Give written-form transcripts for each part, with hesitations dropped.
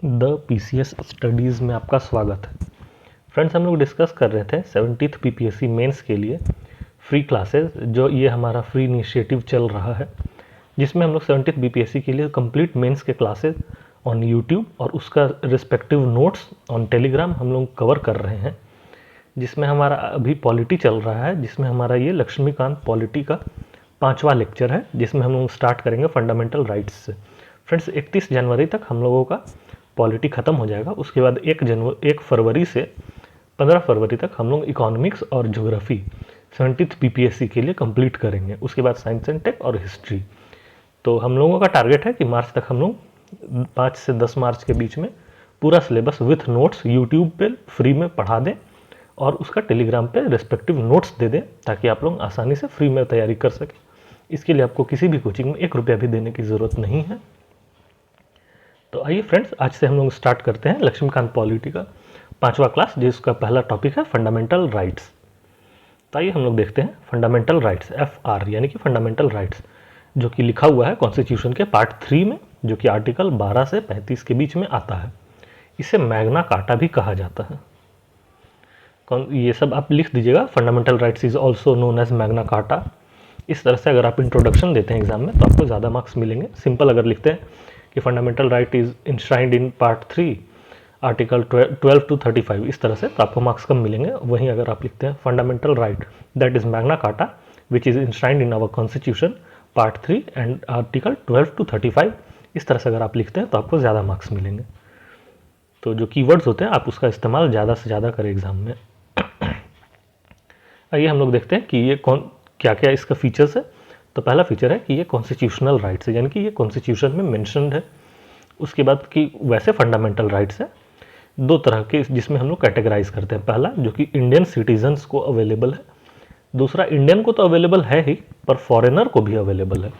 The PCS studies में आपका स्वागत है। फ्रेंड्स, हम लोग डिस्कस कर रहे थे 70th पीपीएससी मेंस के लिए फ्री क्लासेस, जो ये हमारा फ्री इनिशिएटिव चल रहा है, जिसमें हम लोग 70th बीपीएससी के लिए कंप्लीट मेंस के क्लासेस ऑन यूट्यूब और उसका रिस्पेक्टिव नोट्स ऑन टेलीग्राम हम लोग कवर कर रहे हैं। जिसमें हमारा अभी पॉलिटी चल रहा है, जिसमें हमारा ये लक्ष्मीकांत पॉलिटी का 5वां लेक्चर है, जिसमें हम लोग स्टार्ट करेंगे फंडामेंटल राइट्स से। फ्रेंड्स, 31 जनवरी तक हम लोगों का पॉलिटी ख़त्म हो जाएगा। उसके बाद 1 फरवरी से 15 फरवरी तक हम लोग इकोनॉमिक्स और ज्योग्राफी 70th पीपीएससी के लिए कंप्लीट करेंगे। उसके बाद साइंस एंड टेक और हिस्ट्री। तो हम लोगों का टारगेट है कि मार्च तक हम लोग 5 से 10 मार्च के बीच में पूरा सिलेबस विथ नोट्स यूट्यूब पे फ्री में पढ़ा दें और उसका टेलीग्राम पे रिस्पेक्टिव नोट्स दे दें, ताकि आप लोग आसानी से फ्री में तैयारी कर सकें। इसके लिए आपको किसी भी कोचिंग में 1 रुपया भी देने की ज़रूरत नहीं है। तो आइए फ्रेंड्स, आज से हम लोग स्टार्ट करते हैं लक्ष्मीकांत पॉलिटी का 5वां क्लास, जिसका पहला टॉपिक है फंडामेंटल राइट्स। तो आइए हम लोग देखते हैं फंडामेंटल राइट्स, FR यानी कि फंडामेंटल राइट्स, जो कि लिखा हुआ है कॉन्स्टिट्यूशन के पार्ट 3 में, जो कि आर्टिकल 12 से 35 के बीच में आता है। इसे मैग्ना कार्टा भी कहा जाता है। ये सब आप लिख दीजिएगा, fundamental rights is also known as Magna Carta. इस तरह से अगर आप इंट्रोडक्शन देते हैं एग्जाम में तो आपको ज़्यादा मार्क्स मिलेंगे। सिंपल अगर लिखते हैं कि fundamental right is enshrined in part 3 article 12 to 35, इस तरह से तो आपको मार्क्स कम मिलेंगे। वहीं अगर आप लिखते हैं fundamental right that is Magna Carta which is enshrined in our constitution part 3 and article 12 to 35, इस तरह से अगर आप लिखते हैं तो आपको ज़्यादा मार्क्स मिलेंगे। तो जो कीवर्ड्स होते हैं आप उसका इस्तेमाल ज़्यादा से ज़्यादा करें एग्जाम में। आइए हम लोग देखते हैं कि ये क्या क्या इसका फीचर्स है। तो पहला फीचर है कि ये कॉन्स्टिट्यूशनल राइट्स है, यानी कि ये कॉन्स्टिट्यूशन में मेंशन्ड है। उसके बाद कि वैसे फंडामेंटल राइट्स है 2 तरह के, जिसमें हम लोग कैटेगराइज करते हैं। पहला जो कि इंडियन सिटीजन्स को अवेलेबल है, दूसरा इंडियन को तो अवेलेबल है ही पर फॉरेनर को भी अवेलेबल है।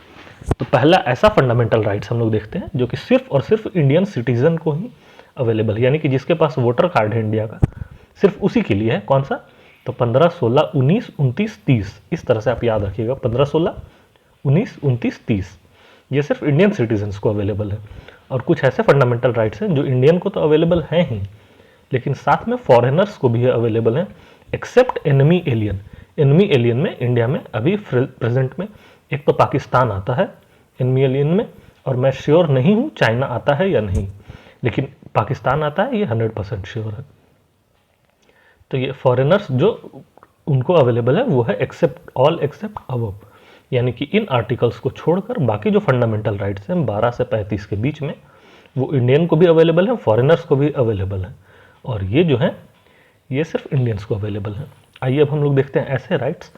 तो पहला ऐसा फंडामेंटल राइट्स हम लोग देखते हैं जो कि सिर्फ और सिर्फ इंडियन सिटीजन को ही अवेलेबल है, यानी कि जिसके पास वोटर कार्ड है इंडिया का, सिर्फ उसी के लिए है। कौन सा? तो 15, 16, 19, 29, 30, इस तरह से आप याद रखिएगा। 15, 16, 19, 29, 30, ये सिर्फ इंडियन सिटीजन्स को अवेलेबल है। और कुछ ऐसे फंडामेंटल राइट्स हैं जो इंडियन को तो अवेलेबल हैं ही, लेकिन साथ में फॉरेनर्स को भी अवेलेबल हैं, except enemy alien. Enemy alien में इंडिया में अभी प्रेजेंट में एक तो पाकिस्तान आता है एनिमी एलियन में, और मैं श्योर नहीं हूँ चाइना आता है या नहीं, लेकिन पाकिस्तान आता है, ये 100% श्योर है। तो ये फॉरेनर्स जो उनको अवेलेबल है वो है एक्सेप्ट ऑल एक्सेप्ट अबव, यानी कि इन आर्टिकल्स को छोड़कर बाकी जो फंडामेंटल राइट्स हैं 12 से 35 के बीच में, वो इंडियन को भी अवेलेबल है, फॉरेनर्स को भी अवेलेबल है। और ये जो है ये सिर्फ इंडियन्स को अवेलेबल है। आइए अब हम लोग देखते हैं ऐसे राइट्स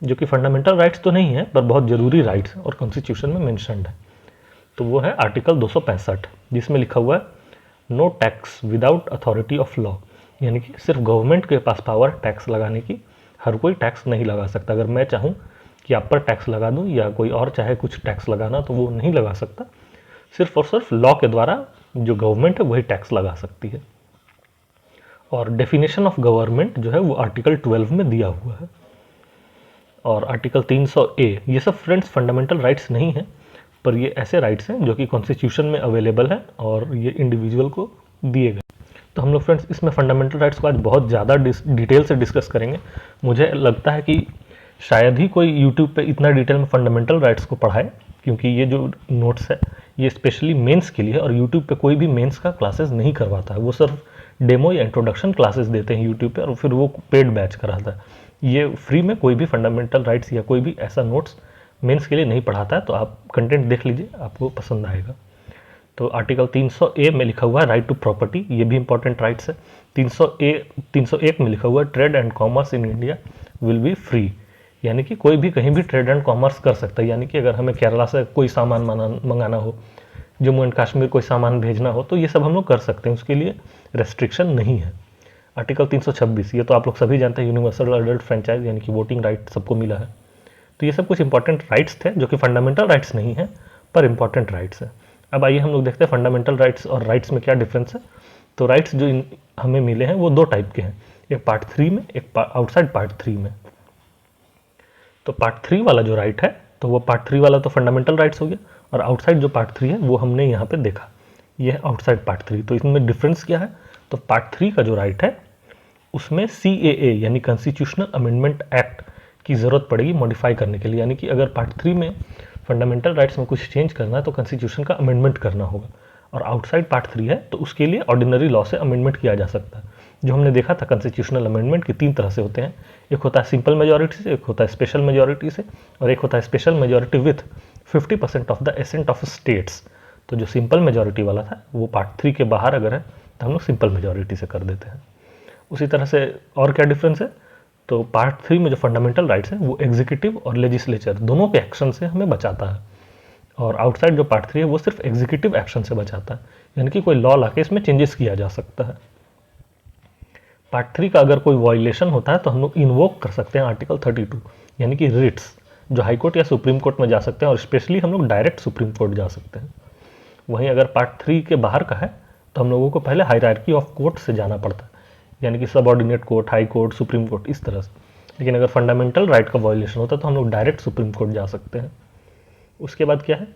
जो कि फंडामेंटल राइट्स तो नहीं है पर बहुत ज़रूरी राइट्स हैं और कॉन्स्टिट्यूशन में मैंशन्ड है। तो वो है आर्टिकल 265, जिसमें लिखा हुआ है no tax without authority of law, यानी कि सिर्फ गवर्नमेंट के पास पावर टैक्स लगाने की, हर कोई टैक्स नहीं लगा सकता। अगर मैं चाहूँ कि आप पर टैक्स लगा दूँ या कोई और चाहे कुछ टैक्स लगाना, तो वो नहीं लगा सकता। सिर्फ और सिर्फ लॉ के द्वारा जो गवर्नमेंट है वही टैक्स लगा सकती है। और डेफिनेशन ऑफ गवर्नमेंट जो है वो आर्टिकल 12 में दिया हुआ है। और आर्टिकल 300A, ये सब फ्रेंड्स फंडामेंटल राइट्स नहीं है, पर ये ऐसे राइट्स हैं जो कि कॉन्स्टिट्यूशन में अवेलेबल है और ये इंडिविजुअल को दिए गए। तो हम लोग फ्रेंड्स इसमें फंडामेंटल राइट्स को आज बहुत ज़्यादा डिटेल से डिस्कस करेंगे। मुझे लगता है कि शायद ही कोई यूट्यूब पे इतना डिटेल में फंडामेंटल राइट्स को पढ़ाए, क्योंकि ये जो नोट्स है ये स्पेशली मेंस के लिए है और यूट्यूब पे कोई भी मेंस का क्लासेस नहीं करवाता है। वो सिर्फ डेमो या इंट्रोडक्शन क्लासेस देते हैं यूट्यूब पे और फिर वो पेड बैच कराता है। ये फ्री में कोई भी फंडामेंटल राइट्स या कोई भी ऐसा नोट्स मेंस के लिए नहीं पढ़ाता है। तो आप कंटेंट देख लीजिए, आपको पसंद आएगा। तो आर्टिकल 300A में लिखा हुआ है राइट टू प्रॉपर्टी, ये भी इंपॉर्टेंट राइट्स है। 301 में लिखा हुआ है trade and commerce in India will be free, यानी कि कोई भी कहीं भी ट्रेड एंड कॉमर्स कर सकता है। यानी कि अगर हमें केरला से कोई सामान मंगाना हो, जम्मू एंड कश्मीर कोई सामान भेजना हो, तो ये सब हम लोग कर सकते हैं, उसके लिए रेस्ट्रिक्शन नहीं है। आर्टिकल 326, ये तो आप लोग सभी जानते हैं, यूनिवर्सल अडल्ट फ्रेंचाइज, यानी कि वोटिंग राइट सबको मिला है। तो ये सब कुछ इंपॉर्टेंट राइट्स थे जो कि फंडामेंटल राइट्स नहीं है पर इंपॉर्टेंट राइट्स है। अब आइए हम लोग देखते हैं फंडामेंटल राइट्स और राइट्स में क्या डिफरेंस है। तो राइट्स जो हमें मिले हैं वो 2 टाइप के हैं, एक पार्ट 3 में, एक आउटसाइड पार्ट 3 में। तो पार्ट 3 वाला जो राइट है, तो वो पार्ट 3 वाला तो फंडामेंटल राइट्स हो गया, और आउटसाइड जो पार्ट 3 है वो हमने यहाँ पे देखा, ये है आउटसाइड पार्ट 3। तो इसमें डिफरेंस क्या है, तो पार्ट 3 का जो राइट है उसमें CAA यानी कॉन्स्टिट्यूशनल अमेंडमेंट एक्ट की ज़रूरत पड़ेगी मॉडिफाई करने के लिए, यानी कि अगर पार्ट 3 में फंडामेंटल राइट्स में कुछ चेंज करना है तो कॉन्स्टिट्यूशन का अमेंडमेंट करना होगा, और आउटसाइड पार्ट 3 है तो उसके लिए ऑर्डिनरी लॉ से अमेंडमेंट किया जा सकता है। जो हमने देखा था कॉन्स्टिट्यूशनल अमेंडमेंट के 3 तरह से होते हैं, एक होता है सिंपल मेजॉरिटी से, एक होता है स्पेशल मेजॉरिटी से, और एक होता है special majority with 50% of the ascent of states. तो जो सिंपल मेजॉरिटी वाला था वो पार्ट 3 के बाहर अगर है तो हम लोग सिंपल मेजॉरिटी से कर देते हैं। उसी तरह से और क्या डिफरेंस है, तो पार्ट 3 में जो फंडामेंटल राइट्स हैं वो एग्जीक्यूटिव और लेजिस्लेचर दोनों के एक्शन से हमें बचाता है, और आउटसाइड जो पार्ट 3 है वो सिर्फ एग्जीक्यूटिव एक्शन से बचाता है, यानी कि कोई लॉ लाके इसमें चेंजेस किया जा सकता है। पार्ट 3 का अगर कोई वायलेशन होता है तो हम लोग इन्वोक कर सकते हैं आर्टिकल 32 यानी कि रिट्स, जो हाई कोर्ट या सुप्रीम कोर्ट में जा सकते हैं, और स्पेशली हम लोग डायरेक्ट सुप्रीम कोर्ट जा सकते हैं। वहीं अगर पार्ट 3 के बाहर का है तो हम लोगों को पहले हायरार्की ऑफ कोर्ट से जाना पड़ता है, यानी कि subordinate court, high court, supreme court, इस तरह से। लेकिन अगर फंडामेंटल राइट का वायलेशन होता है तो हम लोग डायरेक्ट सुप्रीम कोर्ट जा सकते हैं। उसके बाद क्या है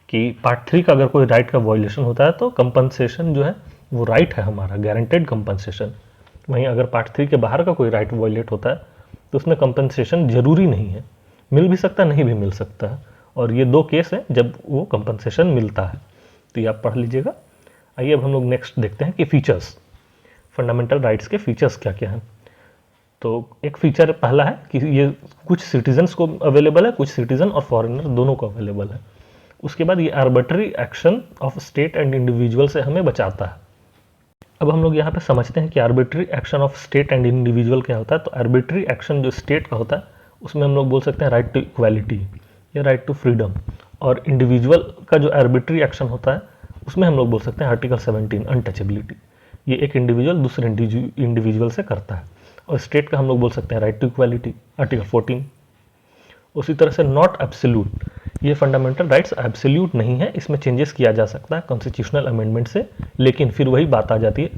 कि पार्ट 3 का अगर कोई राइट का वायलेशन होता है तो कंपनसेशन जो है वो राइट है हमारा, गारंटेड कंपनसेशन। वहीं अगर पार्ट 3 के बाहर का कोई राइट वायलेट होता है तो उसमें कंपनसेशन जरूरी नहीं है, मिल भी सकता है, नहीं भी मिल सकता है, और ये 2 केस हैं जब वो कंपनसेशन मिलता है। तो ये आप पढ़ लीजिएगा। आइए अब हम लोग नेक्स्ट देखते हैं कि फीचर्स, फंडामेंटल राइट्स के फीचर्स क्या क्या हैं। तो एक फीचर पहला है कि ये कुछ सिटीजन्स को अवेलेबल है, कुछ सिटीजन और फॉरेनर दोनों को अवेलेबल है। उसके बाद ये arbitrary action of state and individual से हमें बचाता है। अब हम लोग यहाँ पे समझते हैं कि arbitrary action of state and individual क्या होता है। तो आर्बिट्ररी एक्शन जो स्टेट का होता है उसमें हम लोग बोल सकते हैं राइट टू इक्वालिटी या राइट टू फ्रीडम, और इंडिविजुअल का जो आर्बिट्ररी एक्शन होता है उसमें हम लोग बोल सकते हैं आर्टिकल 17 अनटचेबिलिटी। ये एक इंडिविजुअल दूसरे इंडिविजुअल से करता है। और स्टेट का हम लोग बोल सकते हैं राइट टू इक्वालिटी, आर्टिकल 14। उसी तरह से नॉट एब्सोल्यूट, ये फंडामेंटल राइट्स एब्सोल्यूट नहीं है, इसमें चेंजेस किया जा सकता है कॉन्स्टिट्यूशनल अमेंडमेंट से। लेकिन फिर वही बात आ जाती है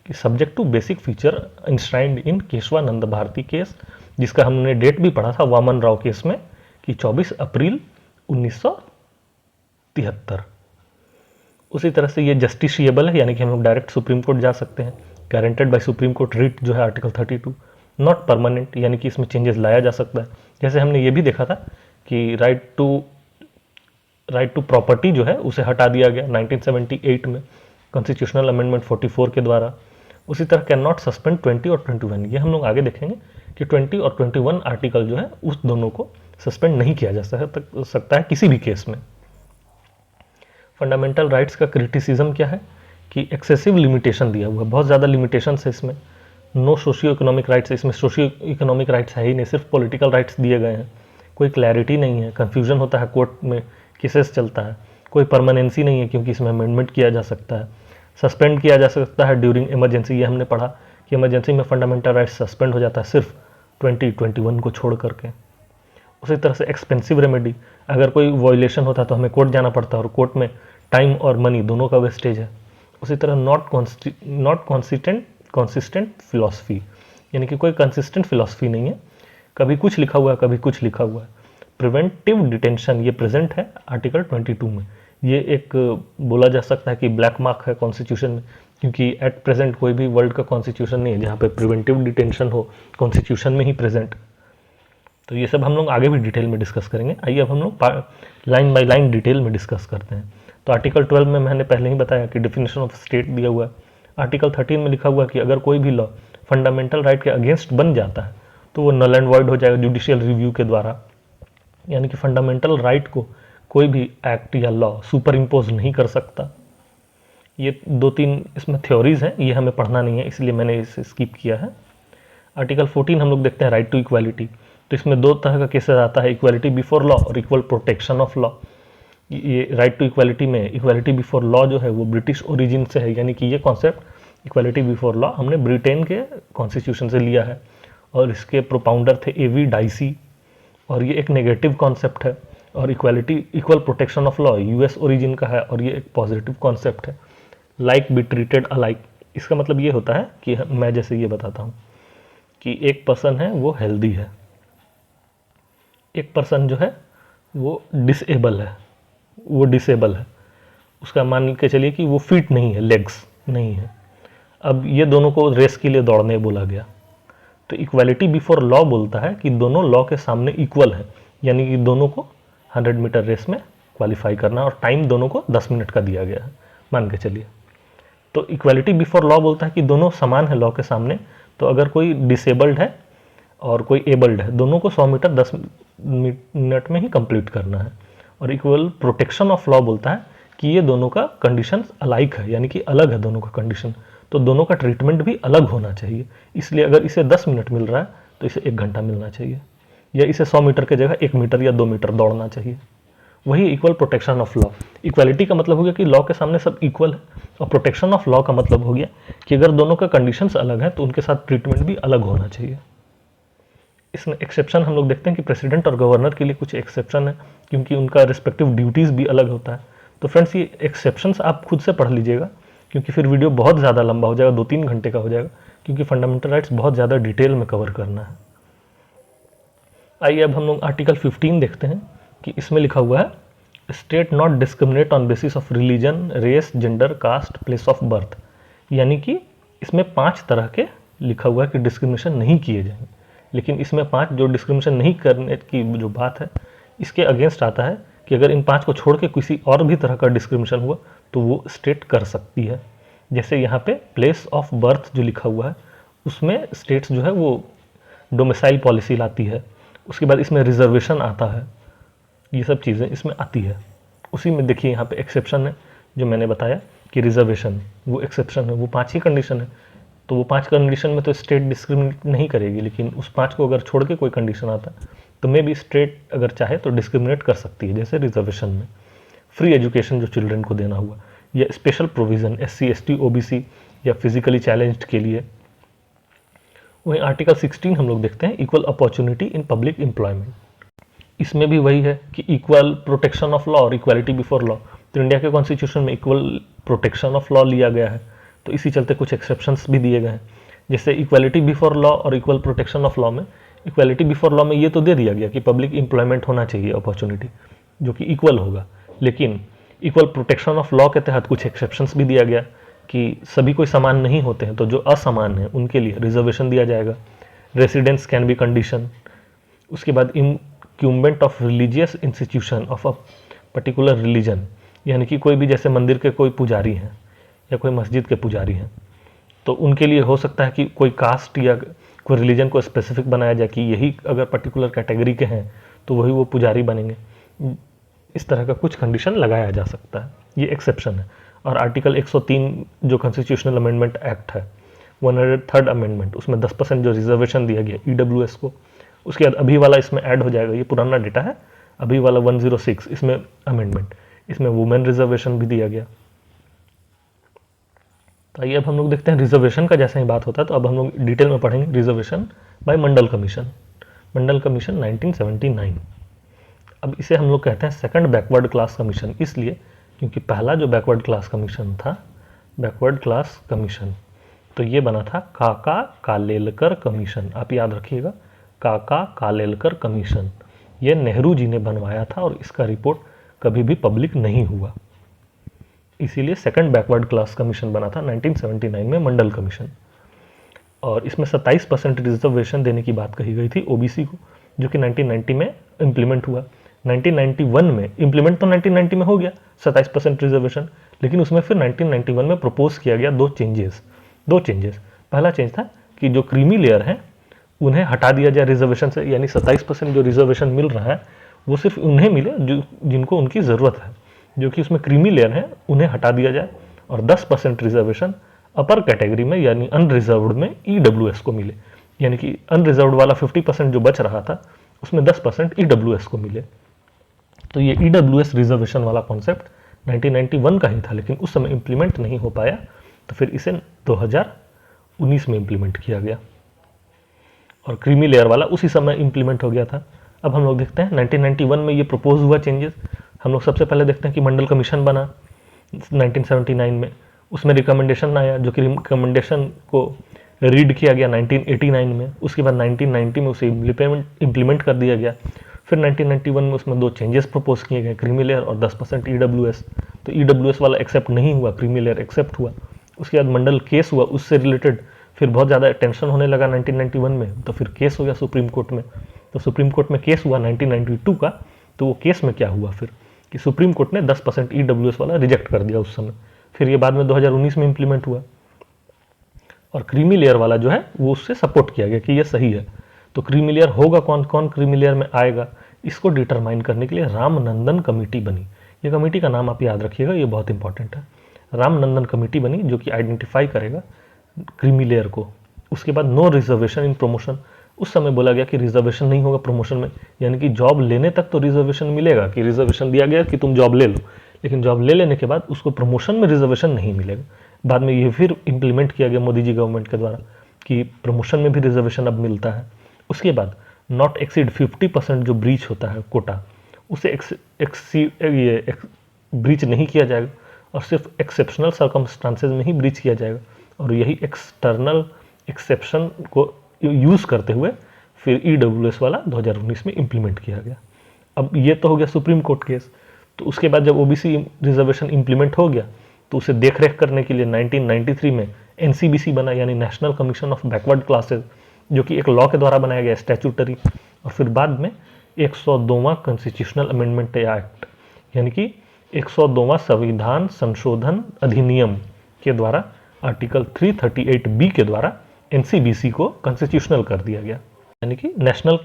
कि subject to basic feature enshrined in Keshavananda Bharati case, जिसका हमने डेट भी पढ़ा था वामन राव केस में कि 24 अप्रैल 1973। उसी तरह से ये जस्टिशिएबल है, यानी कि हम लोग डायरेक्ट सुप्रीम कोर्ट जा सकते हैं। Guaranteed bye supreme court writ जो है आर्टिकल 32। नॉट परमानेंट, यानी कि इसमें चेंजेस लाया जा सकता है। जैसे हमने ये भी देखा था कि राइट टू प्रॉपर्टी जो है उसे हटा दिया गया 1978 में कॉन्स्टिट्यूशनल अमेंडमेंट 44 के द्वारा। उसी तरह कैन नॉट सस्पेंड 20 और 21, ये हम लोग आगे देखेंगे कि 20 और 21 आर्टिकल जो है उस दोनों को सस्पेंड नहीं किया जा सकता है किसी भी केस में। फंडामेंटल राइट्स का क्रिटिसिज्म क्या है कि एक्सेसिव लिमिटेशन दिया हुआ है, बहुत ज़्यादा लिमिटेशन है इसमें। नो सोशियो इकोनॉमिक राइट्स, इसमें सोशियो इकोनॉमिक राइट्स है ही नहीं, सिर्फ पॉलिटिकल राइट्स दिए गए हैं। कोई क्लैरिटी नहीं है, कन्फ्यूजन होता है, कोर्ट में केसेस चलता है। कोई परमानेंसी नहीं है क्योंकि इसमें अमेंडमेंट किया जा सकता है, सस्पेंड किया जा सकता है ड्यूरिंग इमरजेंसी। ये हमने पढ़ा कि इमरजेंसी में फंडामेंटल राइट्स सस्पेंड हो जाता है सिर्फ 2021 को छोड़ करके। उसी तरह से एक्सपेंसिव रेमेडी, अगर कोई वायलेशन होता है तो हमें कोर्ट जाना पड़ता है, और कोर्ट में टाइम और मनी दोनों का वेस्टेज है। उसी तरह नॉट कॉन्सिस्टेंट फिलॉसफी, यानी कि कोई कंसिस्टेंट फिलॉसफी नहीं है, कभी कुछ लिखा हुआ है कभी कुछ लिखा हुआ है। प्रिवेंटिव डिटेंशन ये प्रेजेंट है आर्टिकल 22 में। ये एक बोला जा सकता है कि ब्लैक मार्क है कॉन्स्टिट्यूशन में, क्योंकि एट प्रेजेंट कोई भी वर्ल्ड का कॉन्स्टिट्यूशन नहीं है जहाँ पे प्रिवेंटिव डिटेंशन हो कॉन्स्टिट्यूशन में ही प्रेजेंट। तो ये सब हम लोग आगे भी डिटेल में डिस्कस करेंगे। आइए अब हम लोग लाइन बाय लाइन डिटेल में डिस्कस करते हैं। तो आर्टिकल 12 में मैंने पहले ही बताया कि डिफिनेशन ऑफ स्टेट दिया हुआ है। आर्टिकल 13 में लिखा हुआ है कि अगर कोई भी लॉ फंडामेंटल राइट के अगेंस्ट बन जाता है तो वो नल एंड वॉइड हो जाएगा जुडिशियल रिव्यू के द्वारा, यानी कि फंडामेंटल राइट को कोई भी एक्ट या लॉ सुपर इम्पोज नहीं कर सकता। ये 2-3 इसमें थ्योरीज हैं, ये हमें पढ़ना नहीं है इसलिए मैंने इसे स्किप किया है। आर्टिकल 14 हम लोग देखते हैं राइट टू इक्वालिटी। तो इसमें 2 तरह का केसेस आता है, इक्वालिटी बिफोर लॉ और इक्वल प्रोटेक्शन ऑफ लॉ। ये राइट टू इक्वालिटी में इक्वालिटी बिफोर लॉ जो है वो ब्रिटिश ओरिजिन से है, यानी कि ये कॉन्सेप्ट इक्वालिटी बिफोर लॉ हमने ब्रिटेन के कॉन्स्टिट्यूशन से लिया है, और इसके प्रोपाउंडर थे A.V. डाइसी, और ये एक नेगेटिव कॉन्सेप्ट है। और equal protection of law US origin का है, और ये एक पॉजिटिव कॉन्सेप्ट है। लाइक बी ट्रीटेड अलाइक, इसका मतलब ये होता है कि मैं जैसे ये बताता हूँ कि एक पर्सन है वो हेल्दी है, एक पर्सन जो है वो डिसेबल है, उसका मान के चलिए कि वो फीट नहीं है, लेग्स नहीं है। अब ये दोनों को रेस के लिए दौड़ने बोला गया, तो इक्वालिटी बिफोर लॉ बोलता है कि दोनों लॉ के सामने इक्वल है, यानी कि दोनों को 100 मीटर रेस में क्वालिफाई करना, और टाइम दोनों को 10 मिनट का दिया गया है मान के चलिए। तो इक्वालिटी बिफोर लॉ बोलता है कि दोनों समान है लॉ के सामने, तो अगर कोई डिसेबल्ड है और कोई एबल्ड है, दोनों को 100 मीटर 10 मिनट में ही कंप्लीट करना है। और इक्वल प्रोटेक्शन ऑफ लॉ बोलता है कि ये दोनों का कंडीशन अलाइक है, यानी कि अलग है दोनों का कंडीशन, तो दोनों का ट्रीटमेंट भी अलग होना चाहिए। इसलिए अगर इसे 10 मिनट मिल रहा है तो इसे 1 घंटा मिलना चाहिए, या इसे 100 मीटर की जगह 1 मीटर या 2 मीटर दौड़ना चाहिए। वही equal protection of law. Equality का मतलब हो गया कि लॉ के सामने सब इक्वल है, और प्रोटेक्शन ऑफ लॉ का मतलब हो गया कि अगर दोनों का कंडीशंस अलग है तो उनके साथ ट्रीटमेंट भी अलग होना चाहिए। इसमें एक्सेप्शन हम लोग देखते हैं कि प्रेसिडेंट और गवर्नर के लिए कुछ एक्सेप्शन है, क्योंकि उनका रिस्पेक्टिव ड्यूटीज़ भी अलग होता है। तो फ्रेंड्स, ये एक्सेप्शंस आप खुद से पढ़ लीजिएगा, क्योंकि फिर वीडियो बहुत ज़्यादा लंबा हो जाएगा, 2-3 घंटे का हो जाएगा, क्योंकि फंडामेंटल राइट्स बहुत ज़्यादा डिटेल में कवर करना है। आइए अब हम लोग आर्टिकल 15 देखते हैं कि इसमें लिखा हुआ है, state not discriminate on basis of religion, race, gender, caste, place of birth. यानी कि इसमें 5 तरह के लिखा हुआ है कि डिस्क्रिमिनेशन नहीं किए जाएंगे, लेकिन इसमें 5 जो डिस्क्रिमिनेशन नहीं करने की जो बात है, इसके अगेंस्ट आता है कि अगर इन 5 को छोड़ के किसी और भी तरह का डिस्क्रिमिनेशन हुआ तो वो स्टेट कर सकती है। जैसे यहाँ पे प्लेस ऑफ बर्थ जो लिखा हुआ है, उसमें स्टेट्स जो है वो डोमिसाइल पॉलिसी लाती है। उसके बाद इसमें रिजर्वेशन आता है, ये सब चीज़ें इसमें आती है। उसी में देखिए यहाँ पे एक्सेप्शन है, जो मैंने बताया कि रिजर्वेशन वो एक्सेप्शन है, वो 5 ही कंडीशन है। तो वो 5 कंडीशन में तो स्टेट डिस्क्रिमिनेट नहीं करेगी, लेकिन उस 5 को अगर छोड़ के कोई कंडीशन आता है तो मे भी स्टेट अगर चाहे तो डिस्क्रिमिनेट कर सकती है। जैसे रिजर्वेशन में फ्री एजुकेशन जो चिल्ड्रन को देना हुआ, या special provision SC ST OBC या फिजिकली चैलेंज्ड के लिए। वहीं आर्टिकल 16 हम लोग देखते हैं, equal opportunity in public employment. इसमें भी वही है कि इक्वल प्रोटेक्शन ऑफ लॉ और इक्वालिटी बिफोर लॉ। तो इंडिया के कॉन्स्टिट्यूशन में इक्वल प्रोटेक्शन ऑफ लॉ लिया गया है, तो इसी चलते कुछ एक्सेप्शंस भी दिए गए हैं। जैसे इक्वालिटी बिफोर लॉ और इक्वल प्रोटेक्शन ऑफ लॉ में, इक्वालिटी बिफोर लॉ में ये तो दे दिया गया कि पब्लिक एम्प्लॉयमेंट होना चाहिए अपॉर्चुनिटी, जो कि इक्वल होगा। लेकिन इक्वल प्रोटेक्शन ऑफ लॉ के तहत कुछ एक्सेप्शंस भी दिया गया कि सभी कोई समान नहीं होते हैं, तो जो असमान है उनके लिए रिजर्वेशन दिया जाएगा। Residence can be condition. उसके बाद incumbent of religious institution of a particular religion, यानी कि कोई भी जैसे मंदिर के कोई पुजारी हैं या कोई मस्जिद के पुजारी हैं, तो उनके लिए हो सकता है कि कोई कास्ट या कोई रिलीजन को स्पेसिफिक बनाया जाए कि यही अगर पर्टिकुलर कैटेगरी के हैं तो वही वो पुजारी बनेंगे। इस तरह का कुछ कंडीशन लगाया जा सकता है, ये एक्सेप्शन है। और आर्टिकल 103 जो कॉन्स्टिट्यूशनल अमेंडमेंट एक्ट है, 103rd अमेंडमेंट, उसमें 10% जो रिजर्वेशन दिया गया EWS को, उसके बाद अभी वाला इसमें ऐड हो जाएगा। ये पुराना डेटा है, अभी वाला 106 इसमें अमेंडमेंट, इसमें वुमेन रिजर्वेशन भी दिया गया। तो आइए अब हम लोग देखते हैं रिजर्वेशन का। जैसे ही बात होता है तो अब हम लोग डिटेल में पढ़ेंगे रिजर्वेशन बाय मंडल कमीशन। मंडल कमीशन 1979। अब इसे हम लोग कहते हैं सेकंड बैकवर्ड क्लास कमीशन, इसलिए क्योंकि पहला जो बैकवर्ड क्लास कमीशन था, बैकवर्ड क्लास कमीशन, तो ये बना था काका कालेलकर कमीशन। आप याद रखिएगा, काका कालेलकर कमीशन, ये नेहरू जी ने बनवाया था और इसका रिपोर्ट कभी भी पब्लिक नहीं हुआ, इसीलिए सेकंड बैकवर्ड क्लास कमीशन बना था 1979 में, मंडल कमीशन। और इसमें 27% रिजर्वेशन देने की बात कही गई थी OBC को, जो कि 1990 में इम्प्लीमेंट हुआ। 1991 में इम्प्लीमेंट तो 1990 में हो गया 27% रिजर्वेशन, लेकिन उसमें फिर 1991 में प्रपोज किया गया दो चेंजेस। पहला चेंज था कि जो क्रीमी लेयर हैं उन्हें हटा दिया जाए रिजर्वेशन से, यानी 27% जो रिजर्वेशन मिल रहा है वो सिर्फ उन्हें मिले जो जिनको उनकी ज़रूरत है, जो कि उसमें क्रीमी लेयर हैं उन्हें हटा दिया जाए, और 10% रिजर्वेशन अपर कैटेगरी में यानी अनरिजर्व्ड में EWS को मिले, यानी कि अनरिजर्व्ड वाला 50% जो बच रहा था उसमें 10% EWS को मिले। तो ये EWS रिजर्वेशन वाला कॉन्सेप्ट 1991 का ही था, लेकिन उस समय इम्प्लीमेंट नहीं हो पाया, तो फिर इसे 2019 में इम्प्लीमेंट किया गया, और क्रीमी लेयर वाला उसी समय इम्प्लीमेंट हो गया था। अब हम लोग देखते हैं 1991 में ये प्रपोज हुआ चेंजेस। हम लोग सबसे पहले देखते हैं कि मंडल कमीशन बना 1979 में, उसमें रिकमेंडेशन आया, जो कि रिकमेंडेशन को रीड किया गया 1989 में। उसके बाद 1990 में उसे इम्प्लीमेंट कर दिया गया। फिर 1991 में उसमें 2 चेंजेस प्रपोज किए गए, क्रीमी लेयर और 10% ईडब्ल्यूएस। तो ईडब्ल्यूएस वाला एक्सेप्ट नहीं हुआ, क्रीमी लेयर एक्सेप्ट हुआ। उसके बाद मंडल केस हुआ, उससे रिलेटेड फिर बहुत ज़्यादा टेंशन होने लगा 1991 में, तो फिर केस हो गया सुप्रीम कोर्ट में। तो सुप्रीम कोर्ट में केस हुआ 1992 का। तो वो केस में क्या हुआ फिर कि सुप्रीम कोर्ट ने 10% ईडब्ल्यूएस वाला रिजेक्ट कर दिया उस समय। फिर ये बाद में 2019 में इम्प्लीमेंट हुआ, और क्रीमी लेयर वाला जो है वो उससे सपोर्ट किया गया कि ये सही है। तो क्रीमी लेयर होगा कौन कौन क्रीमी लेयर में आएगा, इसको डिटरमाइन करने के लिए रामनंदन कमेटी बनी। ये कमेटी का नाम आप याद रखिएगा, ये बहुत इंपॉर्टेंट है। रामनंदन कमेटी बनी जो कि आइडेंटिफाई करेगा क्रीमी लेयर को। उसके बाद नो रिजर्वेशन इन प्रमोशन। उस समय बोला गया कि रिजर्वेशन नहीं होगा प्रमोशन में, यानी कि जॉब लेने तक तो रिजर्वेशन मिलेगा, कि रिजर्वेशन दिया गया कि तुम जॉब ले लो, लेकिन जॉब ले लेने के बाद उसको प्रमोशन में रिजर्वेशन नहीं मिलेगा। बाद में ये फिर इम्प्लीमेंट किया गया मोदी जी गवर्नमेंट के द्वारा कि प्रमोशन में भी रिजर्वेशन अब मिलता है। उसके बाद नॉट एक्सीड 50% जो ब्रीच होता है कोटा, उसे ब्रीच नहीं किया जाएगा, और सिर्फ एक्सेप्शनल सर्कमस्टांसेस में ही ब्रीच किया जाएगा। और यही एक्सटर्नल एक्सेप्शन को यूज़ करते हुए फिर ईडब्ल्यूएस वाला 2019 में इम्प्लीमेंट किया गया। अब ये तो हो गया सुप्रीम कोर्ट केस। तो उसके बाद जब ओबीसी रिजर्वेशन इम्प्लीमेंट हो गया तो उसे देख रेख करने के लिए 1993 में एनसीबीसी बना, यानी national commission of backward classes, जो कि एक लॉ के द्वारा बनाया गया स्टैट्यूटरी। और फिर बाद में 102वां कॉन्स्टिट्यूशनल अमेंडमेंट एक्ट, यानी कि 102वां संविधान संशोधन अधिनियम के द्वारा आर्टिकल 338B के द्वारा एनसीबीसी को कॉन्स्टिट्यूशनल कर दिया गया, यानी कि national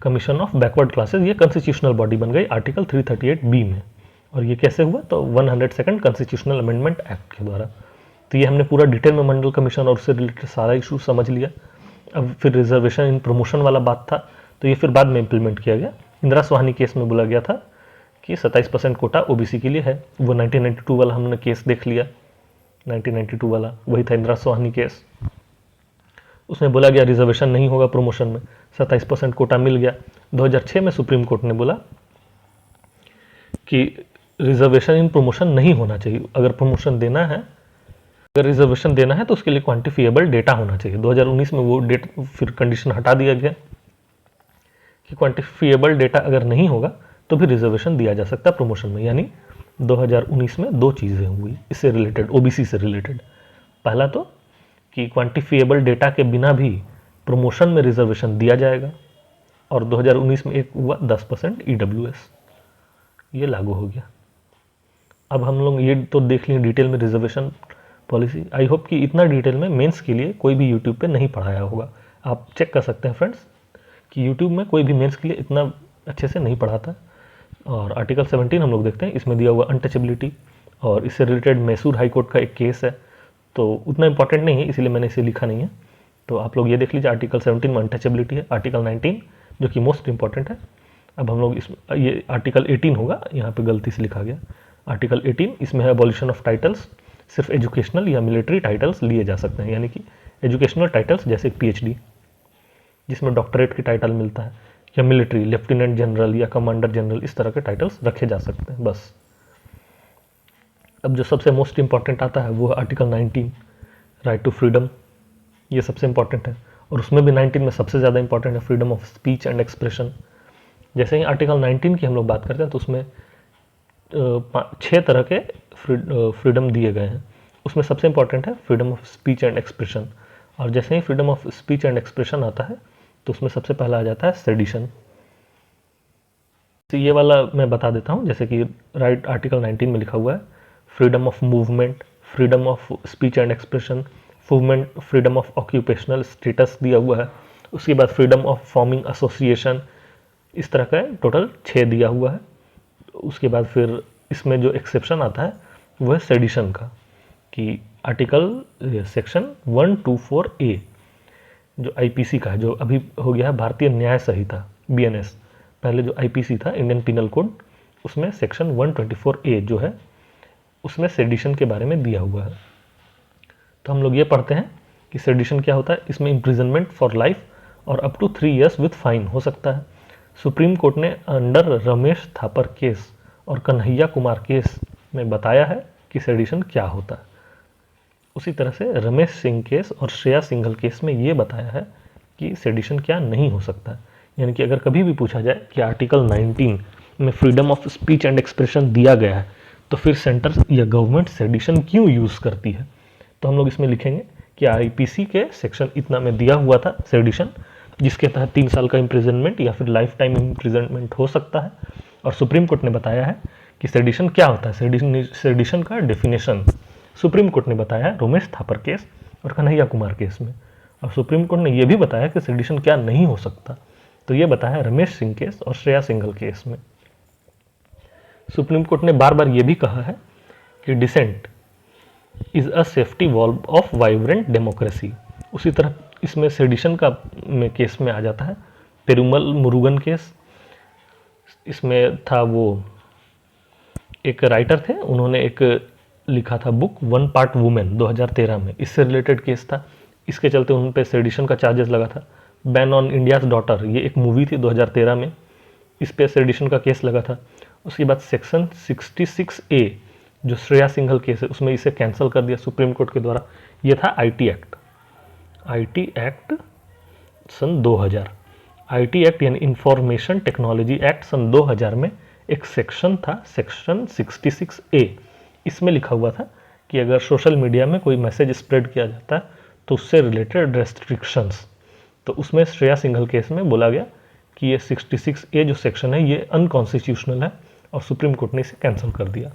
commission of backward classes ये कॉन्स्टिट्यूशनल बॉडी बन गई आर्टिकल 338B में। और ये कैसे हुआ, तो 102nd कॉन्स्टिट्यूशनल अमेंडमेंट एक्ट के द्वारा। तो ये हमने पूरा डिटेल में मंडल कमीशन और उससे रिलेटेड सारा इशू समझ लिया। अब फिर रिजर्वेशन इन प्रमोशन वाला बात था, तो ये फिर बाद में इम्प्लीमेंट किया गया। इंदिरा सोहानी केस में बोला गया था कि 27% कोटा ओबीसी के लिए है। वो 1992 वाला हमने केस देख लिया, 1992 वाला वही था इंदिरा सोहानी केस। उसमें बोला गया रिजर्वेशन नहीं होगा प्रमोशन में, 27% कोटा मिल गया। 2006 में सुप्रीम कोर्ट ने बोला कि रिजर्वेशन इन प्रमोशन नहीं होना चाहिए। अगर प्रमोशन देना है, अगर रिजर्वेशन देना है तो उसके लिए क्वांटिफिएबल डेटा होना चाहिए। 2019 में वो डेट फिर कंडीशन हटा दिया गया कि क्वांटिफिएबल डेटा अगर नहीं होगा तो भी रिजर्वेशन दिया जा सकता है प्रमोशन में। यानी 2019 में 2 चीज़ें हुई इससे रिलेटेड, ओबीसी से रिलेटेड। पहला तो कि क्वांटिफिएबल डेटा के बिना भी प्रमोशन में रिजर्वेशन दिया जाएगा, और 2019 में एक हुआ 10% ईडब्ल्यूएस, ये लागू हो गया। अब हम लोग ये तो देख लिए डिटेल में रिजर्वेशन पॉलिसी। आई होप कि इतना डिटेल में मेंस के लिए कोई भी यूट्यूब पे नहीं पढ़ाया होगा। आप चेक कर सकते हैं फ्रेंड्स कि यूट्यूब में कोई भी मेंस के लिए इतना अच्छे से नहीं पढ़ाता। और आर्टिकल 17 हम लोग देखते हैं, इसमें दिया हुआ अनटचेबिलिटी, और इससे रिलेटेड मैसूर हाई कोर्ट का एक केस है, तो उतना इंपॉर्टेंट नहीं है इसलिए मैंने इसे लिखा नहीं है। तो आप लोग ये देख लीजिए, आर्टिकल 17 में अनटचेबिलिटी है, आर्टिकल 19 जो कि मोस्ट इंपॉर्टेंट है। अब हम लोग ये आर्टिकल 18 होगा, यहाँ पे गलती से लिखा गया आर्टिकल 18, इसमें है अबॉलिशन ऑफ टाइटल्स। सिर्फ एजुकेशनल या मिलिट्री टाइटल्स लिए जा सकते हैं, यानी कि एजुकेशनल टाइटल्स जैसे पीएचडी जिसमें डॉक्टरेट की टाइटल मिलता है, या मिलिट्री लेफ्टिनेंट जनरल या कमांडर जनरल, इस तरह के टाइटल्स रखे जा सकते हैं बस। अब जो सबसे मोस्ट इंपॉर्टेंट आता है वो है आर्टिकल 19, राइट टू फ्रीडम। ये सबसे इंपॉर्टेंट है, और उसमें भी 19 में सबसे ज़्यादा इंपॉर्टेंट है freedom of speech and expression. जैसे ही आर्टिकल 19 की हम लोग बात करते हैं तो उसमें 6 तरह के फ्रीडम दिए गए हैं। उसमें सबसे इंपॉर्टेंट है freedom of speech and expression. और जैसे ही freedom of speech and expression आता है तो उसमें सबसे पहला आ जाता है सेडिशन। तो ये वाला मैं बता देता हूँ, जैसे कि राइट आर्टिकल 19 में लिखा हुआ है freedom of movement, freedom of speech and expression, freedom of occupational status दिया हुआ है। उसके बाद फ्रीडम ऑफ फॉर्मिंग एसोसिएशन, इस तरह का टोटल 6 दिया हुआ है। उसके बाद फिर इसमें जो एक्सेप्शन आता है वो है सेडिशन का, कि आर्टिकल सेक्शन 124A जो आईपीसी का है, जो अभी हो गया है भारतीय न्याय संहिता बीएनएस, पहले जो आईपीसी था इंडियन पिनल कोड, उसमें सेक्शन 124A जो है उसमें सेडिशन के बारे में दिया हुआ है। तो हम लोग ये पढ़ते हैं कि सेडिशन क्या होता है। इसमें इम्प्रिजनमेंट फॉर लाइफ और up to 3 years with fine हो सकता है। सुप्रीम कोर्ट ने अंडर रमेश थापर केस और कन्हैया कुमार केस में बताया है कि सेडिशन क्या होता है। उसी तरह से रमेश सिंह केस और श्रेया सिंघल केस में ये बताया है कि सेडिशन क्या नहीं हो सकता है, यानी कि अगर कभी भी पूछा जाए कि आर्टिकल 19 में freedom of speech and expression दिया गया है तो फिर सेंटर या गवर्नमेंट सेडिशन क्यों यूज़ करती है, तो हम लोग इसमें लिखेंगे कि आईपीसी के सेक्शन इतना में दिया हुआ था सेडिशन, जिसके तहत 3 साल का इम्प्रिजनमेंट या फिर लाइफ टाइम इम्प्रिजनमेंट हो सकता है। और सुप्रीम कोर्ट ने बताया है कि सेडिशन क्या होता है। सेडिशन का डेफिनेशन सुप्रीम कोर्ट ने बताया है रोमेश थापर केस और कन्हैया कुमार केस में। और सुप्रीम कोर्ट ने यह भी बताया कि सेडिशन क्या नहीं हो सकता, तो ये बताया रमेश सिंह केस और श्रेया सिंघल केस में। सुप्रीम कोर्ट ने बार बार ये भी कहा है कि dissent is a safety valve of vibrant democracy. उसी तरह इसमें सेडिशन का में केस में आ जाता है पेरुमल मुरुगन केस। इसमें था वो एक राइटर थे, उन्होंने एक लिखा था बुक वन पार्ट वुमेन 2013 में, इससे रिलेटेड केस था। इसके चलते उन पे सेडिशन का चार्जेस लगा था। बैन ऑन इंडियाज डॉटर, ये एक मूवी थी 2013 में, इस पे सेडिशन का केस लगा था। उसके बाद सेक्शन 66A जो श्रेया सिंघल केस है उसमें इसे कैंसिल कर दिया सुप्रीम कोर्ट के द्वारा। ये था आईटी एक्ट सन 2000। आईटी एक्ट यानी इंफॉर्मेशन टेक्नोलॉजी एक्ट सन 2000 में एक सेक्शन था, सेक्शन 66A। इसमें लिखा हुआ था कि अगर सोशल मीडिया में कोई मैसेज स्प्रेड किया जाता है तो उससे रिलेटेड रेस्ट्रिक्शंस, तो उसमें श्रेया सिंघल केस में बोला गया कि ये 66A जो सेक्शन है ये अनकॉन्स्टिट्यूशनल है और सुप्रीम कोर्ट ने इसे कैंसिल कर दिया।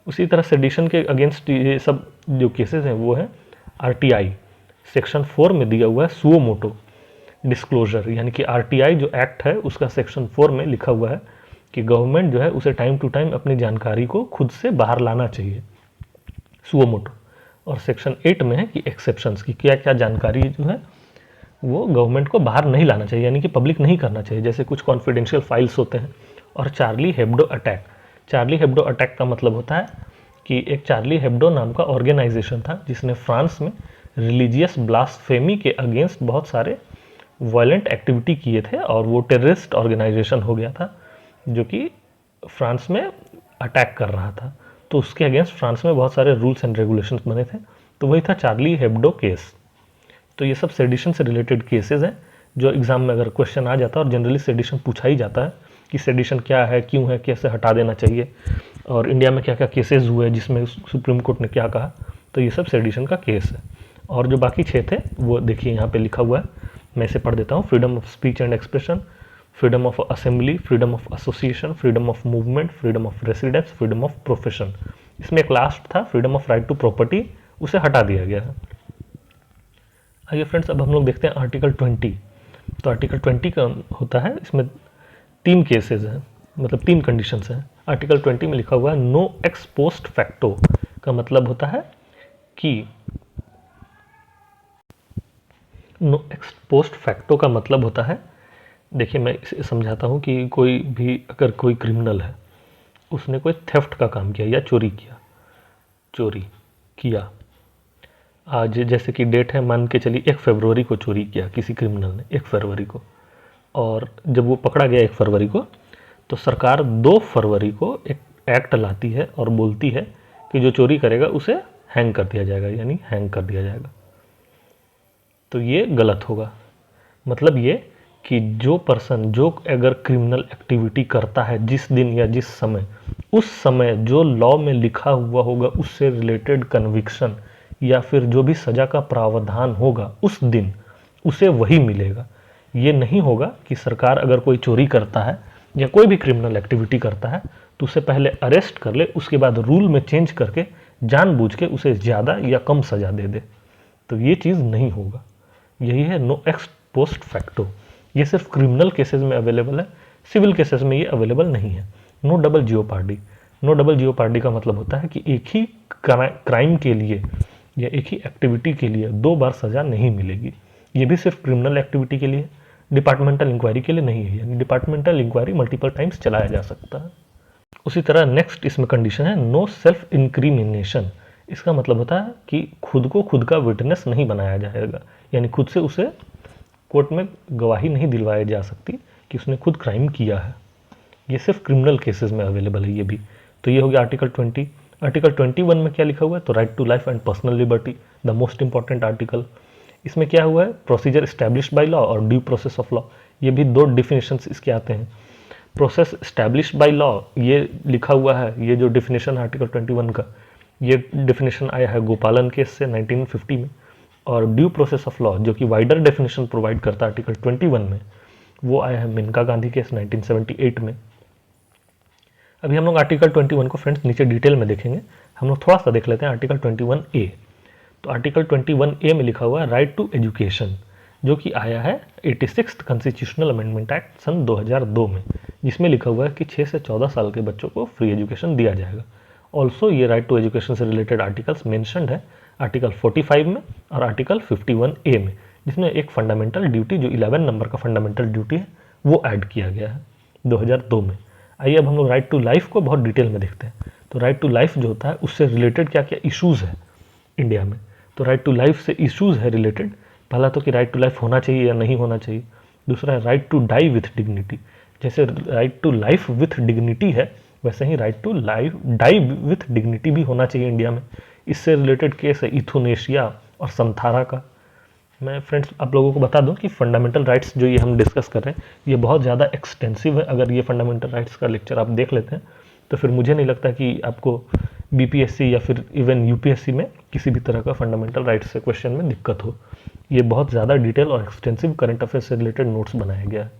उसी तरह सेडिशन के अगेंस्ट ये सब जो केसेस हैं वो है आरटीआई सेक्शन 4 में दिया हुआ है सुओ मोटो डिस्क्लोजर, यानी कि आरटीआई जो एक्ट है उसका सेक्शन 4 में लिखा हुआ है कि गवर्नमेंट जो है उसे टाइम टू टाइम अपनी जानकारी को खुद से बाहर लाना चाहिए, सुओ मोटो। और सेक्शन 8 में है कि एक्सेप्शंस की क्या क्या जानकारी जो है वो गवर्नमेंट को बाहर नहीं लाना चाहिए, यानी कि पब्लिक नहीं करना चाहिए, जैसे कुछ कॉन्फिडेंशियल फाइल्स होते हैं। और Charlie Hebdo attack, Charlie Hebdo attack का मतलब होता है कि एक चार्ली हेब्डो नाम का ऑर्गेनाइजेशन था जिसने फ्रांस में रिलीजियस ब्लास्फेमी के अगेंस्ट बहुत सारे वायलेंट एक्टिविटी किए थे और वो टेररिस्ट ऑर्गेनाइजेशन हो गया था जो कि फ्रांस में अटैक कर रहा था। तो उसके अगेंस्ट फ्रांस में बहुत सारे रूल्स एंड रेगुलेशंस बने थे, तो वही था चार्ली हेब्डो केस। तो ये सब सेडिशन से रिलेटेड केसेस हैं जो एग्जाम में अगर क्वेश्चन आ जाता है, और जनरली सेडिशन पूछा ही जाता है कि सेडिशन क्या है, क्यों है, कैसे हटा देना चाहिए, और इंडिया में क्या क्या केसेस हुए जिसमें सुप्रीम कोर्ट ने क्या कहा, तो ये सब सेडिशन का केस है। और जो बाकी 6 थे वो देखिए यहाँ पे लिखा हुआ है, मैं इसे पढ़ देता हूँ। Freedom of speech and expression, freedom of assembly, freedom of association, freedom of movement, freedom of residence, freedom of profession. इसमें एक लास्ट था freedom of right to property, उसे हटा दिया गया है। आइए फ्रेंड्स, अब हम लोग देखते हैं आर्टिकल 20। तो आर्टिकल 20 का होता है, इसमें 3 केसेस हैं, मतलब 3 कंडीशंस हैं। आर्टिकल 20 में लिखा हुआ है नो एक्स पोस्ट फैक्टो, का मतलब होता है कि नो एक्स पोस्ट फैक्टो का मतलब होता है, देखिए मैं इसे समझाता हूँ कि कोई भी अगर कोई क्रिमिनल है, उसने कोई थेफ्ट का काम किया या चोरी किया, आज जैसे कि डेट है, मान के चलिए 1 फरवरी को चोरी किया किसी क्रिमिनल ने 1 फरवरी को, और जब वो पकड़ा गया 1 फरवरी को, तो सरकार 2 फरवरी को एक एक्ट लाती है और बोलती है कि जो चोरी करेगा उसे हैंग कर दिया जाएगा, यानी हैंग कर दिया जाएगा। तो ये गलत होगा। मतलब ये कि जो पर्सन जो अगर क्रिमिनल एक्टिविटी करता है जिस दिन या जिस समय, उस समय जो लॉ में लिखा हुआ होगा उससे रिलेटेड कन्विक्शन या फिर जो भी सज़ा का प्रावधान होगा उस दिन उसे वही मिलेगा। ये नहीं होगा कि सरकार अगर कोई चोरी करता है या कोई भी क्रिमिनल एक्टिविटी करता है तो उसे पहले अरेस्ट कर ले, उसके बाद रूल में चेंज करके जानबूझ के उसे ज़्यादा या कम सज़ा दे दे। तो ये चीज़ नहीं होगा। यही है नो एक्स पोस्ट फैक्टो। ये सिर्फ क्रिमिनल केसेस में अवेलेबल है, सिविल केसेस में ये अवेलेबल नहीं है। No double jeopardy, no double jeopardy का मतलब होता है कि एक ही क्राइम के लिए या एक ही एक्टिविटी के लिए 2 बार सज़ा नहीं मिलेगी। ये भी सिर्फ क्रिमिनल एक्टिविटी के लिए, डिपार्टमेंटल इंक्वायरी के लिए नहीं है, यानी डिपार्टमेंटल इंक्वायरी मल्टीपल टाइम्स चलाया जा सकता है। उसी तरह नेक्स्ट इसमें कंडीशन है नो सेल्फ इंक्रीमिनेशन। इसका मतलब होता है कि खुद को खुद का विटनेस नहीं बनाया जाएगा, यानी खुद से उसे कोर्ट में गवाही नहीं दिलवाई जा सकती कि उसने खुद क्राइम किया है। ये सिर्फ क्रिमिनल केसेस में अवेलेबल है ये भी। तो ये हो गया आर्टिकल 20। आर्टिकल 21 में क्या लिखा हुआ है, तो right to life and personal liberty, the most important article. इसमें क्या हुआ है, प्रोसीजर इस्टेब्लिश्ड बाय लॉ और ड्यू प्रोसेस ऑफ लॉ, ये भी दो डिफिनेशंस इसके आते हैं। प्रोसेस इस्टेब्लिश्ड बाय लॉ ये लिखा हुआ है, ये जो डिफिनेशन है आर्टिकल 21 का, ये डिफिनेशन आया है गोपालन केस से 1950 में। और ड्यू प्रोसेस ऑफ लॉ जो कि वाइडर डेफिनेशन प्रोवाइड करता है आर्टिकल 21 में, वो आया है मेनका गांधी केस 1978 में। अभी हम लोग आर्टिकल 21 को फ्रेंड्स नीचे डिटेल में देखेंगे, हम लोग थोड़ा सा देख लेते हैं आर्टिकल 21A। तो आर्टिकल 21A में लिखा हुआ है राइट टू एजुकेशन, जो कि आया है 86th कॉन्स्टिट्यूशनल अमेंडमेंट एक्ट सन 2002 में, जिसमें लिखा हुआ है कि 6 से 14 साल के बच्चों को फ्री एजुकेशन दिया जाएगा। ऑल्सो ये राइट टू एजुकेशन से रिलेटेड आर्टिकल्स मेंशन्ड है आर्टिकल 45 में और आर्टिकल 51A में, जिसमें एक फंडामेंटल ड्यूटी जो 11 नंबर का फंडामेंटल ड्यूटी है वो ऐड किया गया है 2002 में। आइए अब हम लोग राइट टू लाइफ को बहुत डिटेल में देखते हैं। तो राइट टू लाइफ जो होता है उससे रिलेटेड क्या क्या इश्यूज़ है इंडिया में। तो राइट टू लाइफ से इश्यूज़ है रिलेटेड, पहला तो कि राइट टू लाइफ होना चाहिए या नहीं होना चाहिए। दूसरा है right to die with dignity, जैसे right to life with dignity है वैसे ही right to life die with dignity भी होना चाहिए इंडिया में। इससे रिलेटेड केस है इथोनेशिया और संथारा का। मैं फ्रेंड्स आप लोगों को बता दूं कि फंडामेंटल राइट्स जो ये हम डिस्कस कर रहे हैं ये बहुत ज़्यादा एक्सटेंसिव है। अगर ये फंडामेंटल राइट्स का लेक्चर आप देख लेते हैं तो फिर मुझे नहीं लगता कि आपको बीपीएससी या फिर इवन यूपीएससी में किसी भी तरह का फंडामेंटल राइट्स से क्वेश्चन में दिक्कत हो। ये बहुत ज़्यादा डिटेल और एक्सटेंसिव करंट अफेयर्स से रिलेटेड नोट्स बनाया गया है,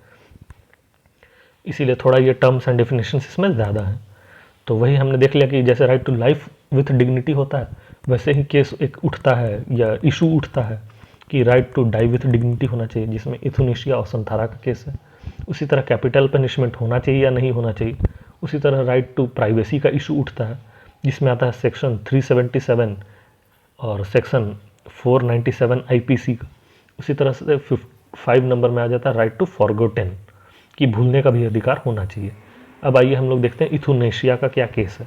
इसीलिए थोड़ा ये टर्म्स एंड डेफिनेशंस इसमें ज़्यादा है। तो वही हमने देख लिया कि जैसे right to life with dignity होता है वैसे ही केस एक उठता है या इशू उठता है कि right to die with dignity होना चाहिए, जिसमें इथोनेशिया और संथारा का केस है। उसी तरह कैपिटल पनिशमेंट होना चाहिए या नहीं होना चाहिए। उसी तरह राइट टू प्राइवेसी का इशू उठता है, जिसमें आता है सेक्शन 377 और सेक्शन 497 आईपीसी का। उसी तरह से 5 नंबर में आ जाता है राइट टू फॉरगोटेन, कि भूलने का भी अधिकार होना चाहिए। अब आइए हम लोग देखते हैं इथोनेशिया का क्या केस है।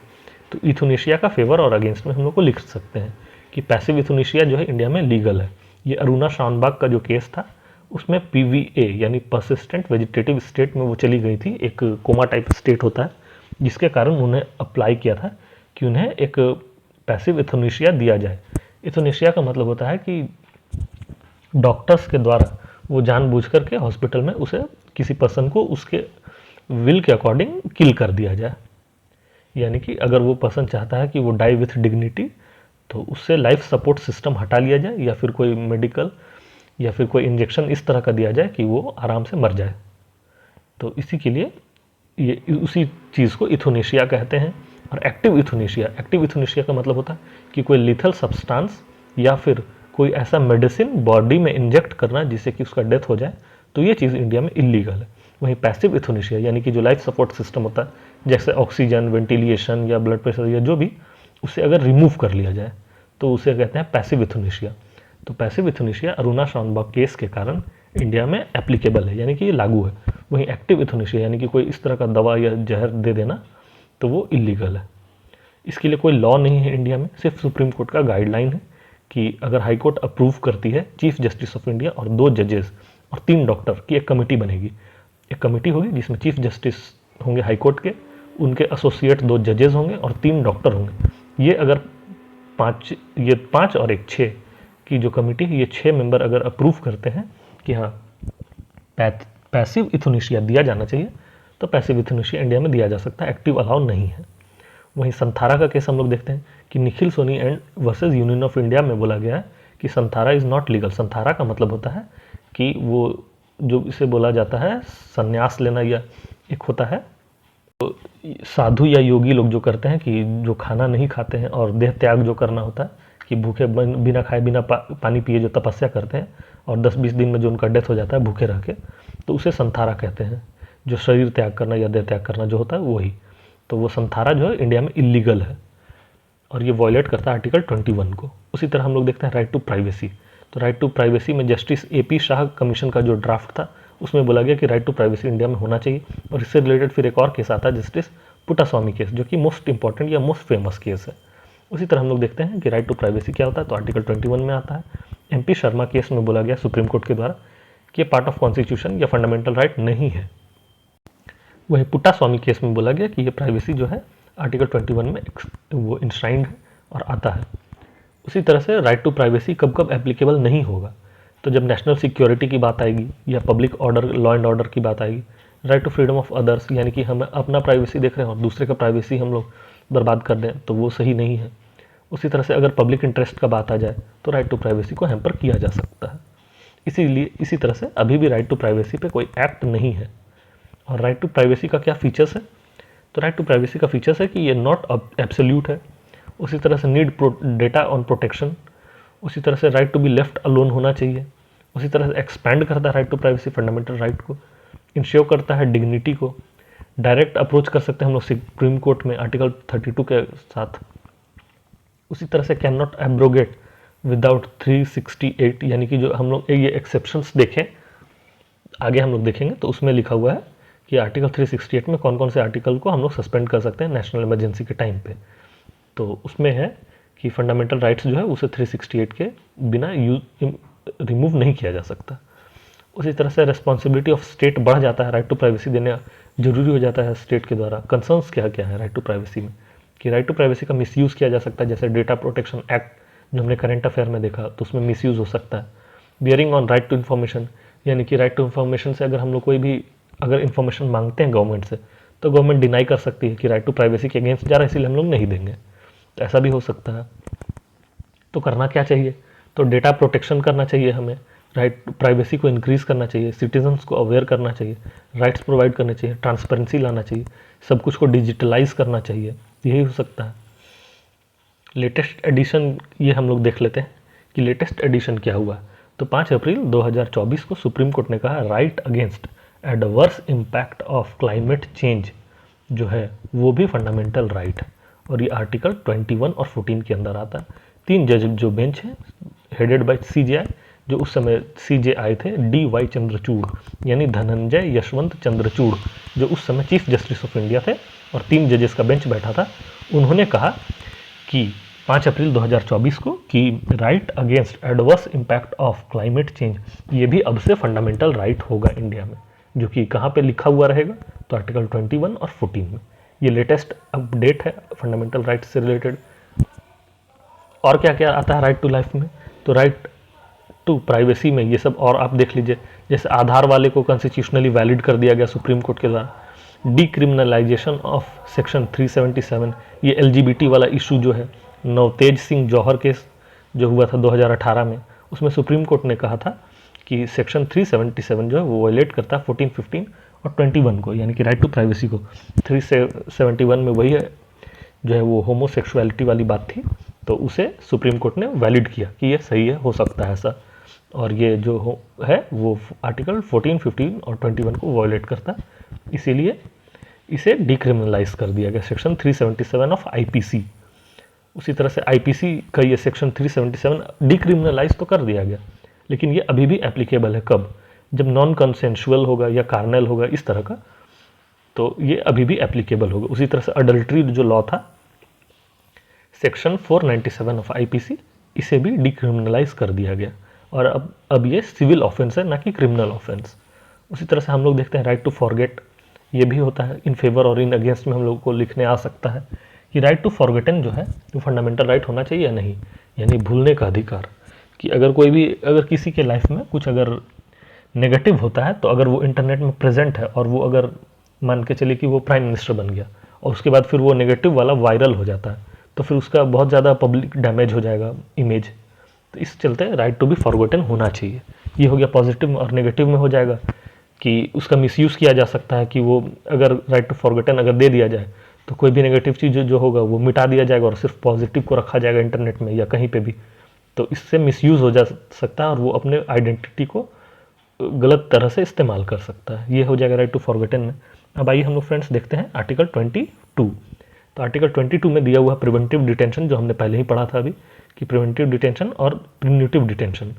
तो इथोनेशिया का फेवर और अगेंस्ट में हम लोग को लिख सकते हैं कि पैसिव इथोनेशिया जो है इंडिया में लीगल है। ये अरुणा शानबाग का जो केस था उसमें पीवीए यानी परसिस्टेंट वेजिटेटिव स्टेट में वो चली गई थी, एक कोमा टाइप स्टेट होता है, जिसके कारण उन्हें अप्लाई किया था कि उन्हें एक पैसिव इथोनेशिया दिया जाए। इथोनेशिया का मतलब होता है कि डॉक्टर्स के द्वारा वो जानबूझ करके हॉस्पिटल में उसे किसी पर्सन को उसके विल के अकॉर्डिंग किल कर दिया जाए। यानी कि अगर वो पर्सन चाहता है कि वो डाई विथ डिग्निटी, तो उससे लाइफ सपोर्ट सिस्टम हटा लिया जाए या फिर कोई मेडिकल या फिर कोई इंजेक्शन इस तरह का दिया जाए कि वो आराम से मर जाए। तो इसी के लिए ये उसी चीज़ को इथोनेशिया कहते हैं। और एक्टिव इथोनेशिया का मतलब होता है कि कोई लिथल सब्सटेंस या फिर कोई ऐसा मेडिसिन बॉडी में इंजेक्ट करना जिससे कि उसका डेथ हो जाए, तो ये चीज़ इंडिया में इलीगल है। वहीं पैसिव इथोनेशिया यानी कि जो लाइफ सपोर्ट सिस्टम होता है, जैसे ऑक्सीजन, वेंटिलेशन या ब्लड प्रेशर या जो भी, उसे अगर रिमूव कर लिया जाए तो उसे कहते हैं पैसिव इथोनेशिया। तो पैसिव इथोनेशिया अरुणा शानबाग केस के कारण इंडिया में एप्लीकेबल है, यानी कि ये लागू है। वहीं एक्टिव इथोनेशिया यानी कि कोई इस तरह का दवा या जहर दे देना, तो वो इलीगल है। इसके लिए कोई लॉ नहीं है इंडिया में, सिर्फ सुप्रीम कोर्ट का गाइडलाइन है कि अगर हाई कोर्ट अप्रूव करती है, चीफ जस्टिस ऑफ इंडिया और 2 जजेस और 3 डॉक्टर की एक कमेटी बनेगी। एक कमेटी होगी जिसमें चीफ जस्टिस होंगे हाई कोर्ट के, उनके एसोसिएट 2 जजेस होंगे और 3 डॉक्टर होंगे। ये अगर 5 और 1 6 की जो कमेटी है, ये 6 मेंबर अगर अप्रूव करते हैं कि हाँ पैसिव इथोनेशिया दिया जाना चाहिए, तो पैसिव इथोनेशिया इंडिया में दिया जा सकता है, एक्टिव अलाउ नहीं है। वहीं संथारा का केस हम लोग देखते हैं कि Nikhil Soni and versus Union of India में बोला गया है कि Santhara is not legal. Santhara का मतलब होता है कि वो जो इसे बोला जाता है संन्यास लेना, या एक होता है तो साधु या योगी लोग जो करते हैं कि जो खाना नहीं खाते हैं और देह त्याग जो करना होता है कि भूखे बिना खाए बिना पानी पिए जो तपस्या करते हैं और 10-20 दिन में जो उनका डेथ हो जाता है भूखे रह के, तो उसे संथारा कहते हैं। जो शरीर त्याग करना या देह त्याग करना जो होता है वही, तो वो संथारा जो है इंडिया में इलीगल है और ये वॉयलेट करता है आर्टिकल 21 को। उसी तरह हम लोग देखते हैं राइट टू प्राइवेसी। तो राइट टू प्राइवेसी में जस्टिस AP शाह कमीशन का जो ड्राफ्ट था उसमें बोला गया कि राइट टू प्राइवेसी इंडिया में होना चाहिए। और इससे रिलेटेड फिर एक और केस आता है जस्टिस पुट्टास्वामी केस, जो कि मोस्ट इंपॉर्टेंट या मोस्ट फेमस केस है। उसी तरह हम लोग देखते हैं कि राइट टू प्राइवेसी क्या होता है, तो आर्टिकल 21 में आता है। MP शर्मा केस में बोला गया सुप्रीम कोर्ट के द्वारा कि ये पार्ट ऑफ कॉन्स्टिट्यूशन या फंडामेंटल राइट नहीं है। वही पुट्टास्वामी केस में बोला गया कि ये प्राइवेसी जो है आर्टिकल 21 में वो इंश्राइंड है और आता है। उसी तरह से राइट टू प्राइवेसी कब कब एप्लीकेबल नहीं होगा, तो जब नेशनल सिक्योरिटी की बात आएगी या public order, law and order की बात आएगी, right to freedom of others, यानी कि हम अपना प्राइवेसी देख रहे हैं और दूसरे का प्राइवेसी हम लोग बर्बाद कर दें, तो वो सही नहीं है। उसी तरह से अगर पब्लिक इंटरेस्ट का बात आ जाए तो राइट टू प्राइवेसी को हैम्पर किया जा सकता है। इसीलिए इसी तरह से अभी भी राइट टू प्राइवेसी पे कोई एक्ट नहीं है। और राइट टू प्राइवेसी का क्या फीचर्स है? तो राइट टू प्राइवेसी का फीचर्स है कि ये नॉट एब्सोल्यूट है। उसी तरह से नीड डेटा ऑन प्रोटेक्शन, उसी तरह से right to be left alone होना चाहिए। उसी तरह से एक्सपैंड करता है right to privacy fundamental right को, इंश्योर करता है डिग्निटी को, डायरेक्ट अप्रोच कर सकते हैं हम लोग सुप्रीम कोर्ट में आर्टिकल 32 के साथ। उसी तरह से कैन नॉट एब्रोगेट विदाउट 368, यानी कि जो हम लोग ये एक्सेप्शंस देखें, आगे हम लोग देखेंगे तो उसमें लिखा हुआ है कि आर्टिकल 368 में कौन कौन से आर्टिकल को हम लोग सस्पेंड कर सकते हैं नेशनल इमरजेंसी के टाइम पे। तो उसमें है कि फंडामेंटल राइट्स जो है उसे 368 के बिना रिमूव नहीं किया जा सकता। उसी तरह से रिस्पॉन्सिबिलिटी ऑफ स्टेट बढ़ जाता है, राइट टू प्राइवेसी देना जरूरी हो जाता है स्टेट के द्वारा। कंसर्न्स क्या क्या है राइट टू प्राइवेसी में, कि राइट टू प्राइवेसी का मिसयूज़ किया जा सकता है, जैसे डेटा प्रोटेक्शन एक्ट जो हमने करंट अफेयर में देखा, तो उसमें मिसयूज़ हो सकता है। Bearing on right to information, यानी कि राइट टू इन्फॉर्मेशन से अगर हम लोग कोई भी अगर इन्फॉर्मेशन मांगते हैं गवर्नमेंट से, तो गवर्नमेंट डिनाई कर सकती है कि राइट टू प्राइवेसी के अगेंस्ट जा रहा है इसलिए हम लोग नहीं देंगे, तो ऐसा भी हो सकता है। तो करना क्या चाहिए? तो डेटा प्रोटेक्शन करना चाहिए हमें, राइट प्राइवेसी को इंक्रीज़ करना चाहिए, सिटीजन्स को अवेयर करना चाहिए, राइट्स प्रोवाइड करने चाहिए, ट्रांसपेरेंसी लाना चाहिए, सब कुछ को डिजिटलाइज करना चाहिए, यही हो सकता है। लेटेस्ट एडिशन ये हम लोग देख लेते हैं कि लेटेस्ट एडिशन क्या हुआ। तो 5 अप्रैल 2024 को सुप्रीम कोर्ट ने कहा right against adverse impact of climate change जो है वो भी फंडामेंटल राइट है, और ये आर्टिकल 21 और 14 के अंदर आता है। 3 जज जो बेंच है हेडेड बाय CJI, जो उस समय CJI थे DY चंद्रचूड़, यानी धनंजय यशवंत चंद्रचूड़, जो उस समय चीफ जस्टिस ऑफ इंडिया थे, और 3 जजेस का बेंच बैठा था। उन्होंने कहा कि 5 अप्रैल 2024 को कि right against adverse impact of climate change ये भी अब से फंडामेंटल राइट होगा इंडिया में, जो कि कहाँ पे लिखा हुआ रहेगा? तो आर्टिकल 21 और 14 में। ये लेटेस्ट अपडेट है फंडामेंटल राइट से रिलेटेड। और क्या क्या आता है राइट टू लाइफ में? तो राइट टू प्राइवेसी में ये सब और आप देख लीजिए, जैसे आधार वाले को कॉन्स्टिट्यूशनली वैलिड कर दिया गया सुप्रीम कोर्ट के द्वारा। डीक्रिमिनलाइजेशन ऑफ सेक्शन 377, ये LGBT वाला इशू जो है, नवतेज सिंह जौहर केस जो हुआ था 2018 में, उसमें सुप्रीम कोर्ट ने कहा था कि सेक्शन 377 जो है वो वायलेट करता है 14, 15 और 21 को, यानी कि राइट टू प्राइवेसी को। 371 में वही है जो है वो होमोसेक्सुअलिटी वाली बात थी, तो उसे सुप्रीम कोर्ट ने वैलिड किया कि ये सही है, हो सकता है ऐसा, और ये जो है वो आर्टिकल 14, 15 और 21 को वायलेट करता है, इसीलिए इसे डिक्रिमिनलाइज कर दिया गया सेक्शन 377 ऑफ IPC। उसी तरह से IPC का ये सेक्शन 377 डिक्रिमिनलाइज तो कर दिया गया, लेकिन ये अभी भी एप्लीकेबल है कब? जब नॉन कंसेंशुअल होगा या कार्नल होगा इस तरह का, तो ये अभी भी एप्लीकेबल होगा। उसी तरह से अडल्ट्री जो लॉ था सेक्शन 497 ऑफ IPC, इसे भी डिक्रिमिनलाइज कर दिया गया, और अब ये सिविल ऑफेंस है, ना कि क्रिमिनल ऑफेंस। उसी तरह से हम लोग देखते हैं राइट टू फॉरगेट, ये भी होता है, इन फेवर और इन अगेंस्ट में हम लोग को लिखने आ सकता है कि राइट टू फॉरगेटन जो है वो फंडामेंटल राइट होना चाहिए या नहीं, यानी भूलने का अधिकार, कि अगर किसी के लाइफ में कुछ अगर नेगेटिव होता है, तो अगर वो इंटरनेट में प्रेजेंट है और वो अगर मान के चलिए कि वो प्राइम मिनिस्टर बन गया और उसके बाद फिर वो नेगेटिव वाला वायरल हो जाता है, तो फिर उसका बहुत ज़्यादा पब्लिक डैमेज हो जाएगा, इमेज। तो इस चलते राइट टू बी फॉरगॉटन होना चाहिए। ये हो गया पॉजिटिव, और नेगेटिव में हो जाएगा कि उसका मिसयूज़ किया जा सकता है, कि वो अगर राइट टू फॉरगॉटन अगर दे दिया जाए तो कोई भी नेगेटिव चीज़ जो होगा वो मिटा दिया जाएगा और सिर्फ पॉजिटिव को रखा जाएगा इंटरनेट में या कहीं पे भी, तो इससे मिसयूज़ हो जा सकता है और वो अपने आइडेंटिटी को गलत तरह से इस्तेमाल कर सकता है। ये हो जाएगा राइट टू फॉरगॉटन में। अब आइए हम लोग फ्रेंड्स देखते हैं आर्टिकल 22। तो आर्टिकल 22 में दिया हुआ प्रिवेंटिव डिटेंशन, जो हमने पहले ही पढ़ा था अभी, कि प्रिवेंटिव डिटेंशन और प्रिवेंटिव डिटेंशन।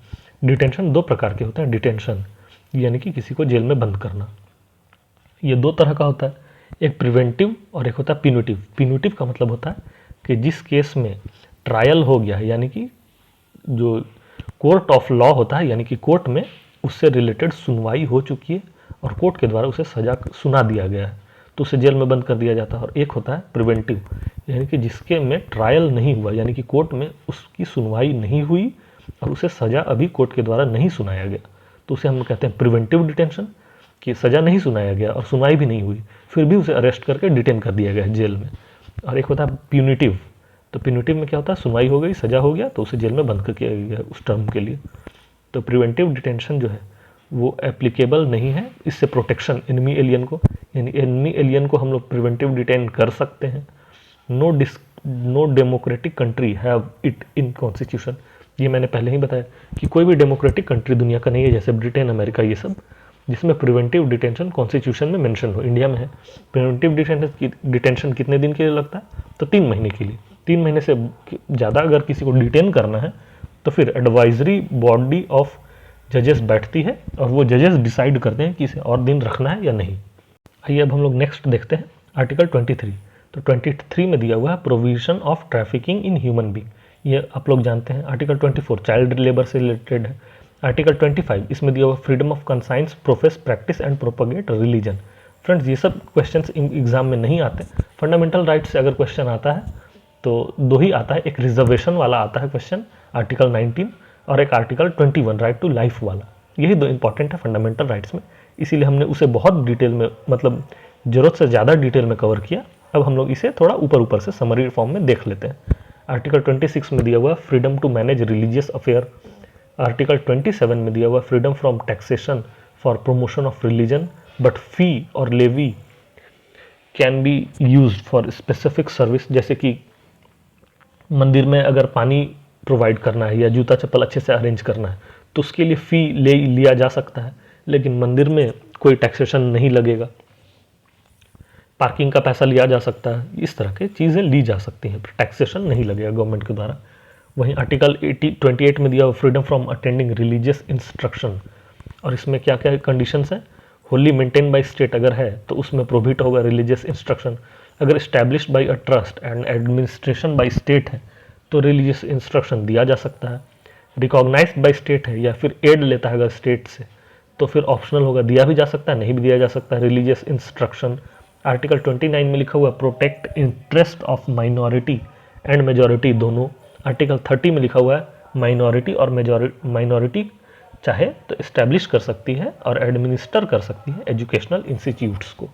डिटेंशन 2 प्रकार के होते हैं। डिटेंशन यानी कि किसी को जेल में बंद करना, ये 2 तरह का होता है, एक प्रिवेंटिव और एक होता है पिन्यूटिव। पिन्यूटिव का मतलब होता है कि जिस केस में ट्रायल हो गया है, यानी कि जो कोर्ट ऑफ लॉ होता है, यानी कि कोर्ट में उससे रिलेटेड सुनवाई हो चुकी है और कोर्ट के द्वारा उसे सजा सुना दिया गया है, तो उसे जेल में बंद कर दिया जाता है। और एक होता है प्रिवेंटिव, यानी कि जिसके में ट्रायल नहीं हुआ, यानी कि कोर्ट में उसकी सुनवाई नहीं हुई और उसे सज़ा अभी कोर्ट के द्वारा नहीं सुनाया गया, तो उसे हम कहते हैं प्रिवेंटिव डिटेंशन, कि सज़ा नहीं सुनाया गया और सुनवाई भी नहीं हुई, फिर भी उसे अरेस्ट करके डिटेन कर दिया गया जेल में। और एक होता है प्यूनिटिव, तो प्यूनिटिव में क्या होता है, सुनवाई हो गई, सज़ा हो गया, तो उसे जेल में बंद कर दिया गया उस टर्म के लिए। तो प्रिवेंटिव डिटेंशन जो है वो एप्लीकेबल नहीं है, इससे प्रोटेक्शन एनिमी एलियन को, यानी एनिमी एलियन को हम लोग प्रिवेंटिव डिटेन कर सकते हैं। No democratic country have it in constitution, ये मैंने पहले ही बताया कि कोई भी डेमोक्रेटिक कंट्री दुनिया का नहीं है, जैसे ब्रिटेन, अमेरिका, ये सब, जिसमें प्रिवेंटिव डिटेंशन कॉन्स्टिट्यूशन में मेंशन हो। इंडिया में है। प्रिवेंटिव डिटेंशन कितने दिन के लिए लगता है, तो 3 महीने के लिए। 3 महीने से ज़्यादा अगर किसी को डिटेन करना है तो फिर एडवाइजरी बॉडी ऑफ जजेस बैठती है और वो जजेस डिसाइड करते हैं कि इसे और दिन रखना है या नहीं। आइए अब हम लोग नेक्स्ट देखते हैं आर्टिकल 23। तो 23 में दिया हुआ है provision of trafficking in human being, ये आप लोग जानते हैं। आर्टिकल 24 चाइल्ड लेबर से रिलेटेड है। आर्टिकल 25 इसमें दिया हुआ freedom of conscience, profess, practice and propagate religion. Friends, ये सब क्वेश्चंस एग्जाम में नहीं आते। फंडामेंटल राइट से अगर क्वेश्चन आता है तो 2 ही आता है, एक रिजर्वेशन वाला आता है क्वेश्चन आर्टिकल 19 और एक आर्टिकल 21 राइट टू लाइफ वाला। यही 2 इंपॉर्टेंट है फंडामेंटल राइट्स में, इसीलिए हमने उसे बहुत डिटेल में, मतलब जरूरत से ज़्यादा डिटेल में कवर किया। अब हम लोग इसे थोड़ा ऊपर से समरी फॉर्म में देख लेते हैं। आर्टिकल 26 में दिया हुआ freedom to manage religious affair. Article 27 में दिया हुआ freedom from taxation for promotion of religion, but fee और levy can be used for specific service. जैसे कि मंदिर में अगर पानी प्रोवाइड करना है या जूता चप्पल अच्छे से अरेंज करना है तो उसके लिए फ़ी लिया जा सकता है, लेकिन मंदिर में कोई टैक्सेशन नहीं लगेगा। पार्किंग का पैसा लिया जा सकता है, इस तरह की चीज़ें ली जा सकती हैं, टैक्सेशन नहीं लगेगा गवर्नमेंट के द्वारा। वहीं आर्टिकल 28 में दिया हुआ freedom from attending religious instruction, और इसमें क्या क्या कंडीशंस हैं। होली मेंटेन बाय स्टेट अगर है तो उसमें प्रोहिबिट होगा रिलीजियस इंस्ट्रक्शन। अगर established bye a trust and administration by state है तो रिलीजियस इंस्ट्रक्शन दिया जा सकता है। रिकॉग्नाइज्ड बाय स्टेट है या फिर एड लेता है अगर स्टेट से तो फिर ऑप्शनल होगा, दिया भी जा सकता है, नहीं भी दिया जा सकता है रिलीजियस इंस्ट्रक्शन। आर्टिकल 29 में लिखा हुआ protect interest of minority and majority दोनों। आर्टिकल 30 में लिखा हुआ है माइनॉरिटी और माइनॉरिटी चाहे तो इस्टेब्लिश कर सकती है और एडमिनिस्टर कर सकती है एजुकेशनल इंस्टीट्यूट्स को।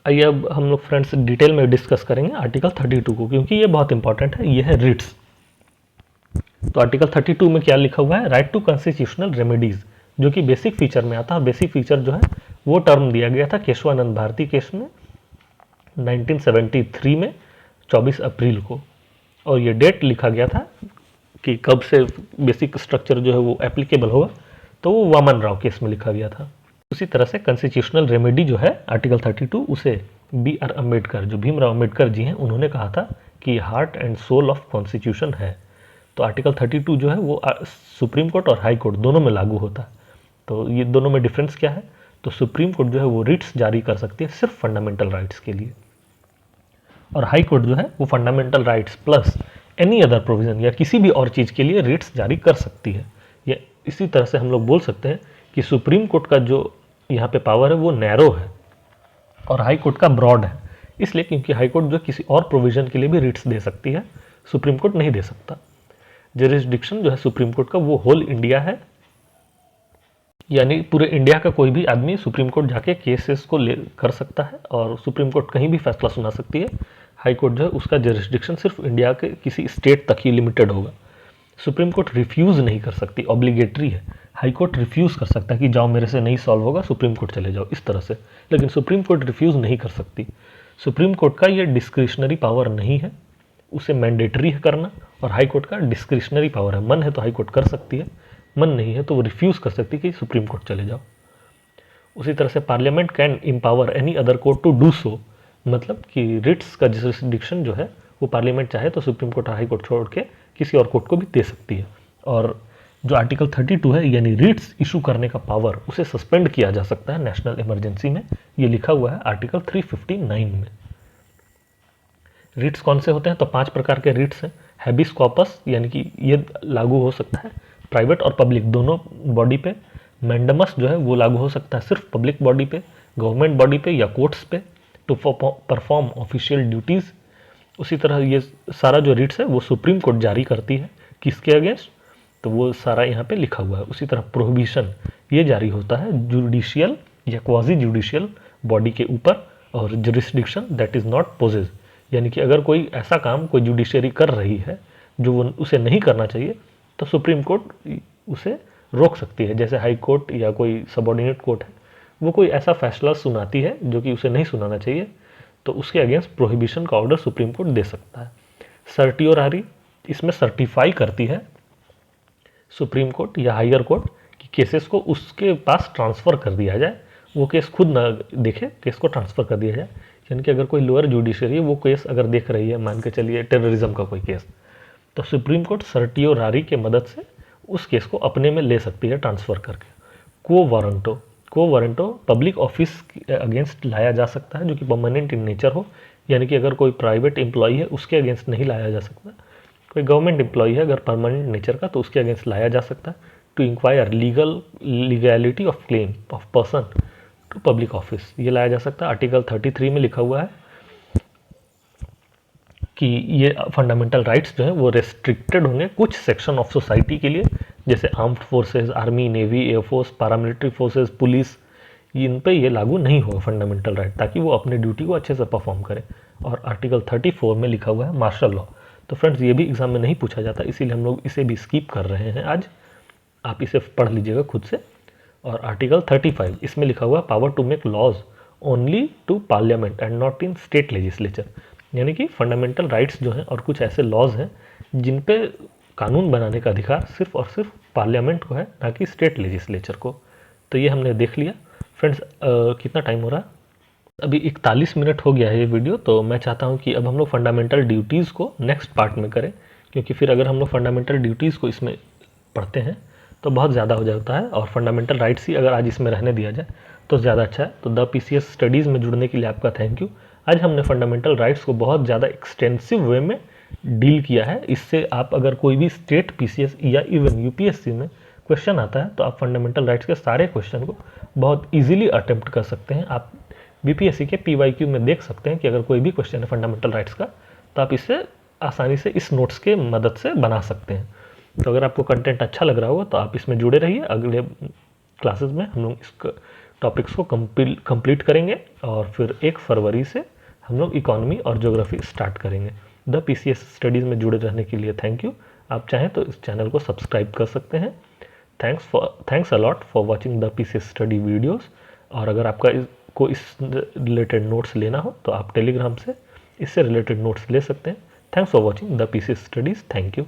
आइए अब हम लोग फ्रेंड्स डिटेल में डिस्कस करेंगे आर्टिकल 32 को, क्योंकि ये बहुत इंपॉर्टेंट है, ये है रिट्स। तो आर्टिकल 32 में क्या लिखा हुआ है, राइट टू कॉन्स्टिट्यूशनल रेमेडीज, जो कि बेसिक फीचर में आता है। बेसिक फीचर जो है वो टर्म दिया गया था केशवानंद भारती केस में 1973 में 24 अप्रैल को, और ये डेट लिखा गया था कि कब से बेसिक स्ट्रक्चर जो है वो एप्लीकेबल होगा, तो वो वामन राव केस में लिखा गया था। उसी तरह से कॉन्स्टिट्यूशनल रेमेडी जो है आर्टिकल 32 उसे B.R. अम्बेडकर, जो भीमराव अम्बेडकर जी हैं, उन्होंने कहा था कि heart and soul of constitution है। तो आर्टिकल 32 जो है वो सुप्रीम कोर्ट और हाई कोर्ट दोनों में लागू होता है। तो ये दोनों में डिफरेंस क्या है, तो सुप्रीम कोर्ट जो है वो रिट्स जारी कर सकती है सिर्फ फंडामेंटल राइट्स के लिए, और हाई कोर्ट जो है वो fundamental rights plus any other provision या किसी भी और चीज़ के लिए रिट्स जारी कर सकती है। या इसी तरह से हम लोग बोल सकते हैं कि सुप्रीम कोर्ट का जो यहाँ पे पावर है वो नैरो है और हाई कोर्ट का ब्रॉड है, इसलिए क्योंकि हाई कोर्ट जो किसी और प्रोविजन के लिए भी रिट्स दे सकती है, सुप्रीम कोर्ट नहीं दे सकता। जुरिस्डिक्शन जो है सुप्रीम कोर्ट का वो होल इंडिया है, यानी पूरे इंडिया का कोई भी आदमी सुप्रीम कोर्ट जाके केसेस को ले कर सकता है और सुप्रीम कोर्ट कहीं भी फैसला सुना सकती है। हाई कोर्ट जो है उसका जुरिस्डिक्शन सिर्फ इंडिया के किसी स्टेट तक ही लिमिटेड होगा। सुप्रीम कोर्ट रिफ्यूज़ नहीं कर सकती, ऑब्लिगेटरी है। हाई कोर्ट रिफ्यूज़ कर सकता है कि जाओ मेरे से नहीं सॉल्व होगा, सुप्रीम कोर्ट चले जाओ, इस तरह से, लेकिन सुप्रीम कोर्ट रिफ्यूज़ नहीं कर सकती। सुप्रीम कोर्ट का ये डिस्क्रिशनरी पावर नहीं है, उसे मैंडेटरी है करना, और हाई कोर्ट का डिस्क्रिशनरी पावर है। मन है तो हाई कोर्ट कर सकती है, मन नहीं है तो वो रिफ्यूज़ कर सकती है कि सुप्रीम कोर्ट चले जाओ। उसी तरह से parliament can empower any other court to do so, मतलब कि रिट्स का जुरिस्डिक्शन जो है वो पार्लियामेंट चाहे तो सुप्रीम कोर्ट और हाई कोर्ट छोड़ के किसी और कोर्ट को भी दे सकती है। और जो आर्टिकल 32 है यानी रिट्स इशू करने का पावर, उसे सस्पेंड किया जा सकता है नेशनल इमरजेंसी में, ये लिखा हुआ है आर्टिकल 359 में। रिट्स कौन से होते हैं, तो 5 प्रकार के रिट्स हैं। हैबिस कॉर्पस, यानी कि ये लागू हो सकता है प्राइवेट और पब्लिक दोनों बॉडी पे। मैंडमस जो है वो लागू हो सकता है सिर्फ पब्लिक बॉडी पे, गवर्नमेंट बॉडी पे या कोर्ट्स पे, टू परफॉर्म ऑफिशियल ड्यूटीज़। उसी तरह ये सारा जो रिट्स है वो सुप्रीम कोर्ट जारी करती है, किसके अगेंस्ट, तो वो सारा यहाँ पे लिखा हुआ है। उसी तरह प्रोहिबिशन ये जारी होता है जुडिशियल या क्वाजी जुडिशियल बॉडी के ऊपर, और jurisdiction that is not possess, यानी कि अगर कोई ऐसा काम कोई जुडिशरी कर रही है जो वो उसे नहीं करना चाहिए तो सुप्रीम कोर्ट उसे रोक सकती है। जैसे हाई कोर्ट या कोई सबऑर्डिनेट कोर्ट है, वो कोई ऐसा फैसला सुनाती है जो कि उसे नहीं सुनाना चाहिए, तो उसके अगेंस्ट प्रोहिबिशन का ऑर्डर सुप्रीम कोर्ट दे सकता है। सर्टियोरारी, इसमें सर्टिफाई करती है सुप्रीम कोर्ट या हायर कोर्ट कि केसेस को उसके पास ट्रांसफ़र कर दिया जाए, वो केस खुद ना देखे, केस को ट्रांसफ़र कर दिया जाए। यानी कि अगर कोई लोअर जुडिशरी है वो केस अगर देख रही है, मान के चलिए टेररिज्म का कोई केस, तो सुप्रीम कोर्ट सर्टियोरारी के मदद से उस केस को अपने में ले सकती है ट्रांसफ़र करके। को वारंटो पब्लिक ऑफिस अगेंस्ट लाया जा सकता है जो कि परमानेंट इन नेचर हो, यानी कि अगर कोई प्राइवेट एम्प्लॉई है उसके अगेंस्ट नहीं लाया जा सकता। कोई गवर्नमेंट एम्प्लॉई है अगर परमानेंट नेचर का, तो उसके अगेंस्ट लाया जा सकता है। To inquire legality of claim of person to public office, ये लाया जा सकता है। आर्टिकल 33 में लिखा हुआ है कि ये फंडामेंटल राइट्स जो हैं वो रेस्ट्रिक्टेड होंगे कुछ सेक्शन ऑफ सोसाइटी के लिए, जैसे armed forces, army, navy, air force, paramilitary forces, police, इन पे ये लागू नहीं होगा फंडामेंटल राइट, ताकि वो अपने ड्यूटी को अच्छे से परफॉर्म करें। और आर्टिकल 34 में लिखा हुआ है मार्शल लॉ। तो फ्रेंड्स ये भी एग्जाम में नहीं पूछा जाता, इसीलिए हम लोग इसे भी स्किप कर रहे हैं आज, आप इसे पढ़ लीजिएगा खुद से। और आर्टिकल 35 इसमें लिखा हुआ है power to make laws only to parliament and not in state legislature, यानी कि फंडामेंटल राइट्स जो हैं और कुछ ऐसे लॉज हैं जिन पे कानून बनाने का अधिकार सिर्फ और सिर्फ पार्लियामेंट को है, ना कि स्टेट लेजिस्लेचर को। तो ये हमने देख लिया फ्रेंड्स। कितना टाइम हो रहा है? अभी 41 मिनट हो गया है ये वीडियो। तो मैं चाहता हूँ कि अब हम लोग फंडामेंटल ड्यूटीज़ को नेक्स्ट पार्ट में करें, क्योंकि फिर अगर हम लोग फंडामेंटल ड्यूटीज़ को इसमें पढ़ते हैं तो बहुत ज़्यादा हो जाता है, और फंडामेंटल राइट्स ही अगर आज इसमें रहने दिया जाए तो ज़्यादा अच्छा है। तो द PCS स्टडीज़ में जुड़ने के लिए आपका थैंक यू। आज हमने फंडामेंटल राइट्स को बहुत ज़्यादा एक्सटेंसिव वे में डील किया है। इससे आप अगर कोई भी स्टेट PCS या इवन UPSC में क्वेश्चन आता है तो आप फंडामेंटल राइट्स के सारे क्वेश्चन को बहुत इजीली अटेम्प्ट कर सकते हैं। आप BPSC के PYQ में देख सकते हैं कि अगर कोई भी क्वेश्चन है फंडामेंटल राइट्स का, तो आप इससे आसानी से इस नोट्स के मदद से बना सकते हैं। तो अगर आपको कंटेंट अच्छा लग रहा होगा तो आप इसमें जुड़े रहिए। अगले क्लासेस में हम लोग इस टॉपिक्स को कंप्लीट करेंगे, और फिर 1 फरवरी से हम लोग इकोनॉमी और ज्योग्राफी स्टार्ट करेंगे। द PCS स्टडीज़ में जुड़े रहने के लिए थैंक यू। आप चाहें तो इस चैनल को सब्सक्राइब कर सकते हैं। Thanks a lot for watching the PCS study videos. और अगर आपका को इस रिलेटेड नोट्स लेना हो तो आप टेलीग्राम से इससे रिलेटेड नोट्स ले सकते हैं। Thanks for watching the PCS studies. Thank you.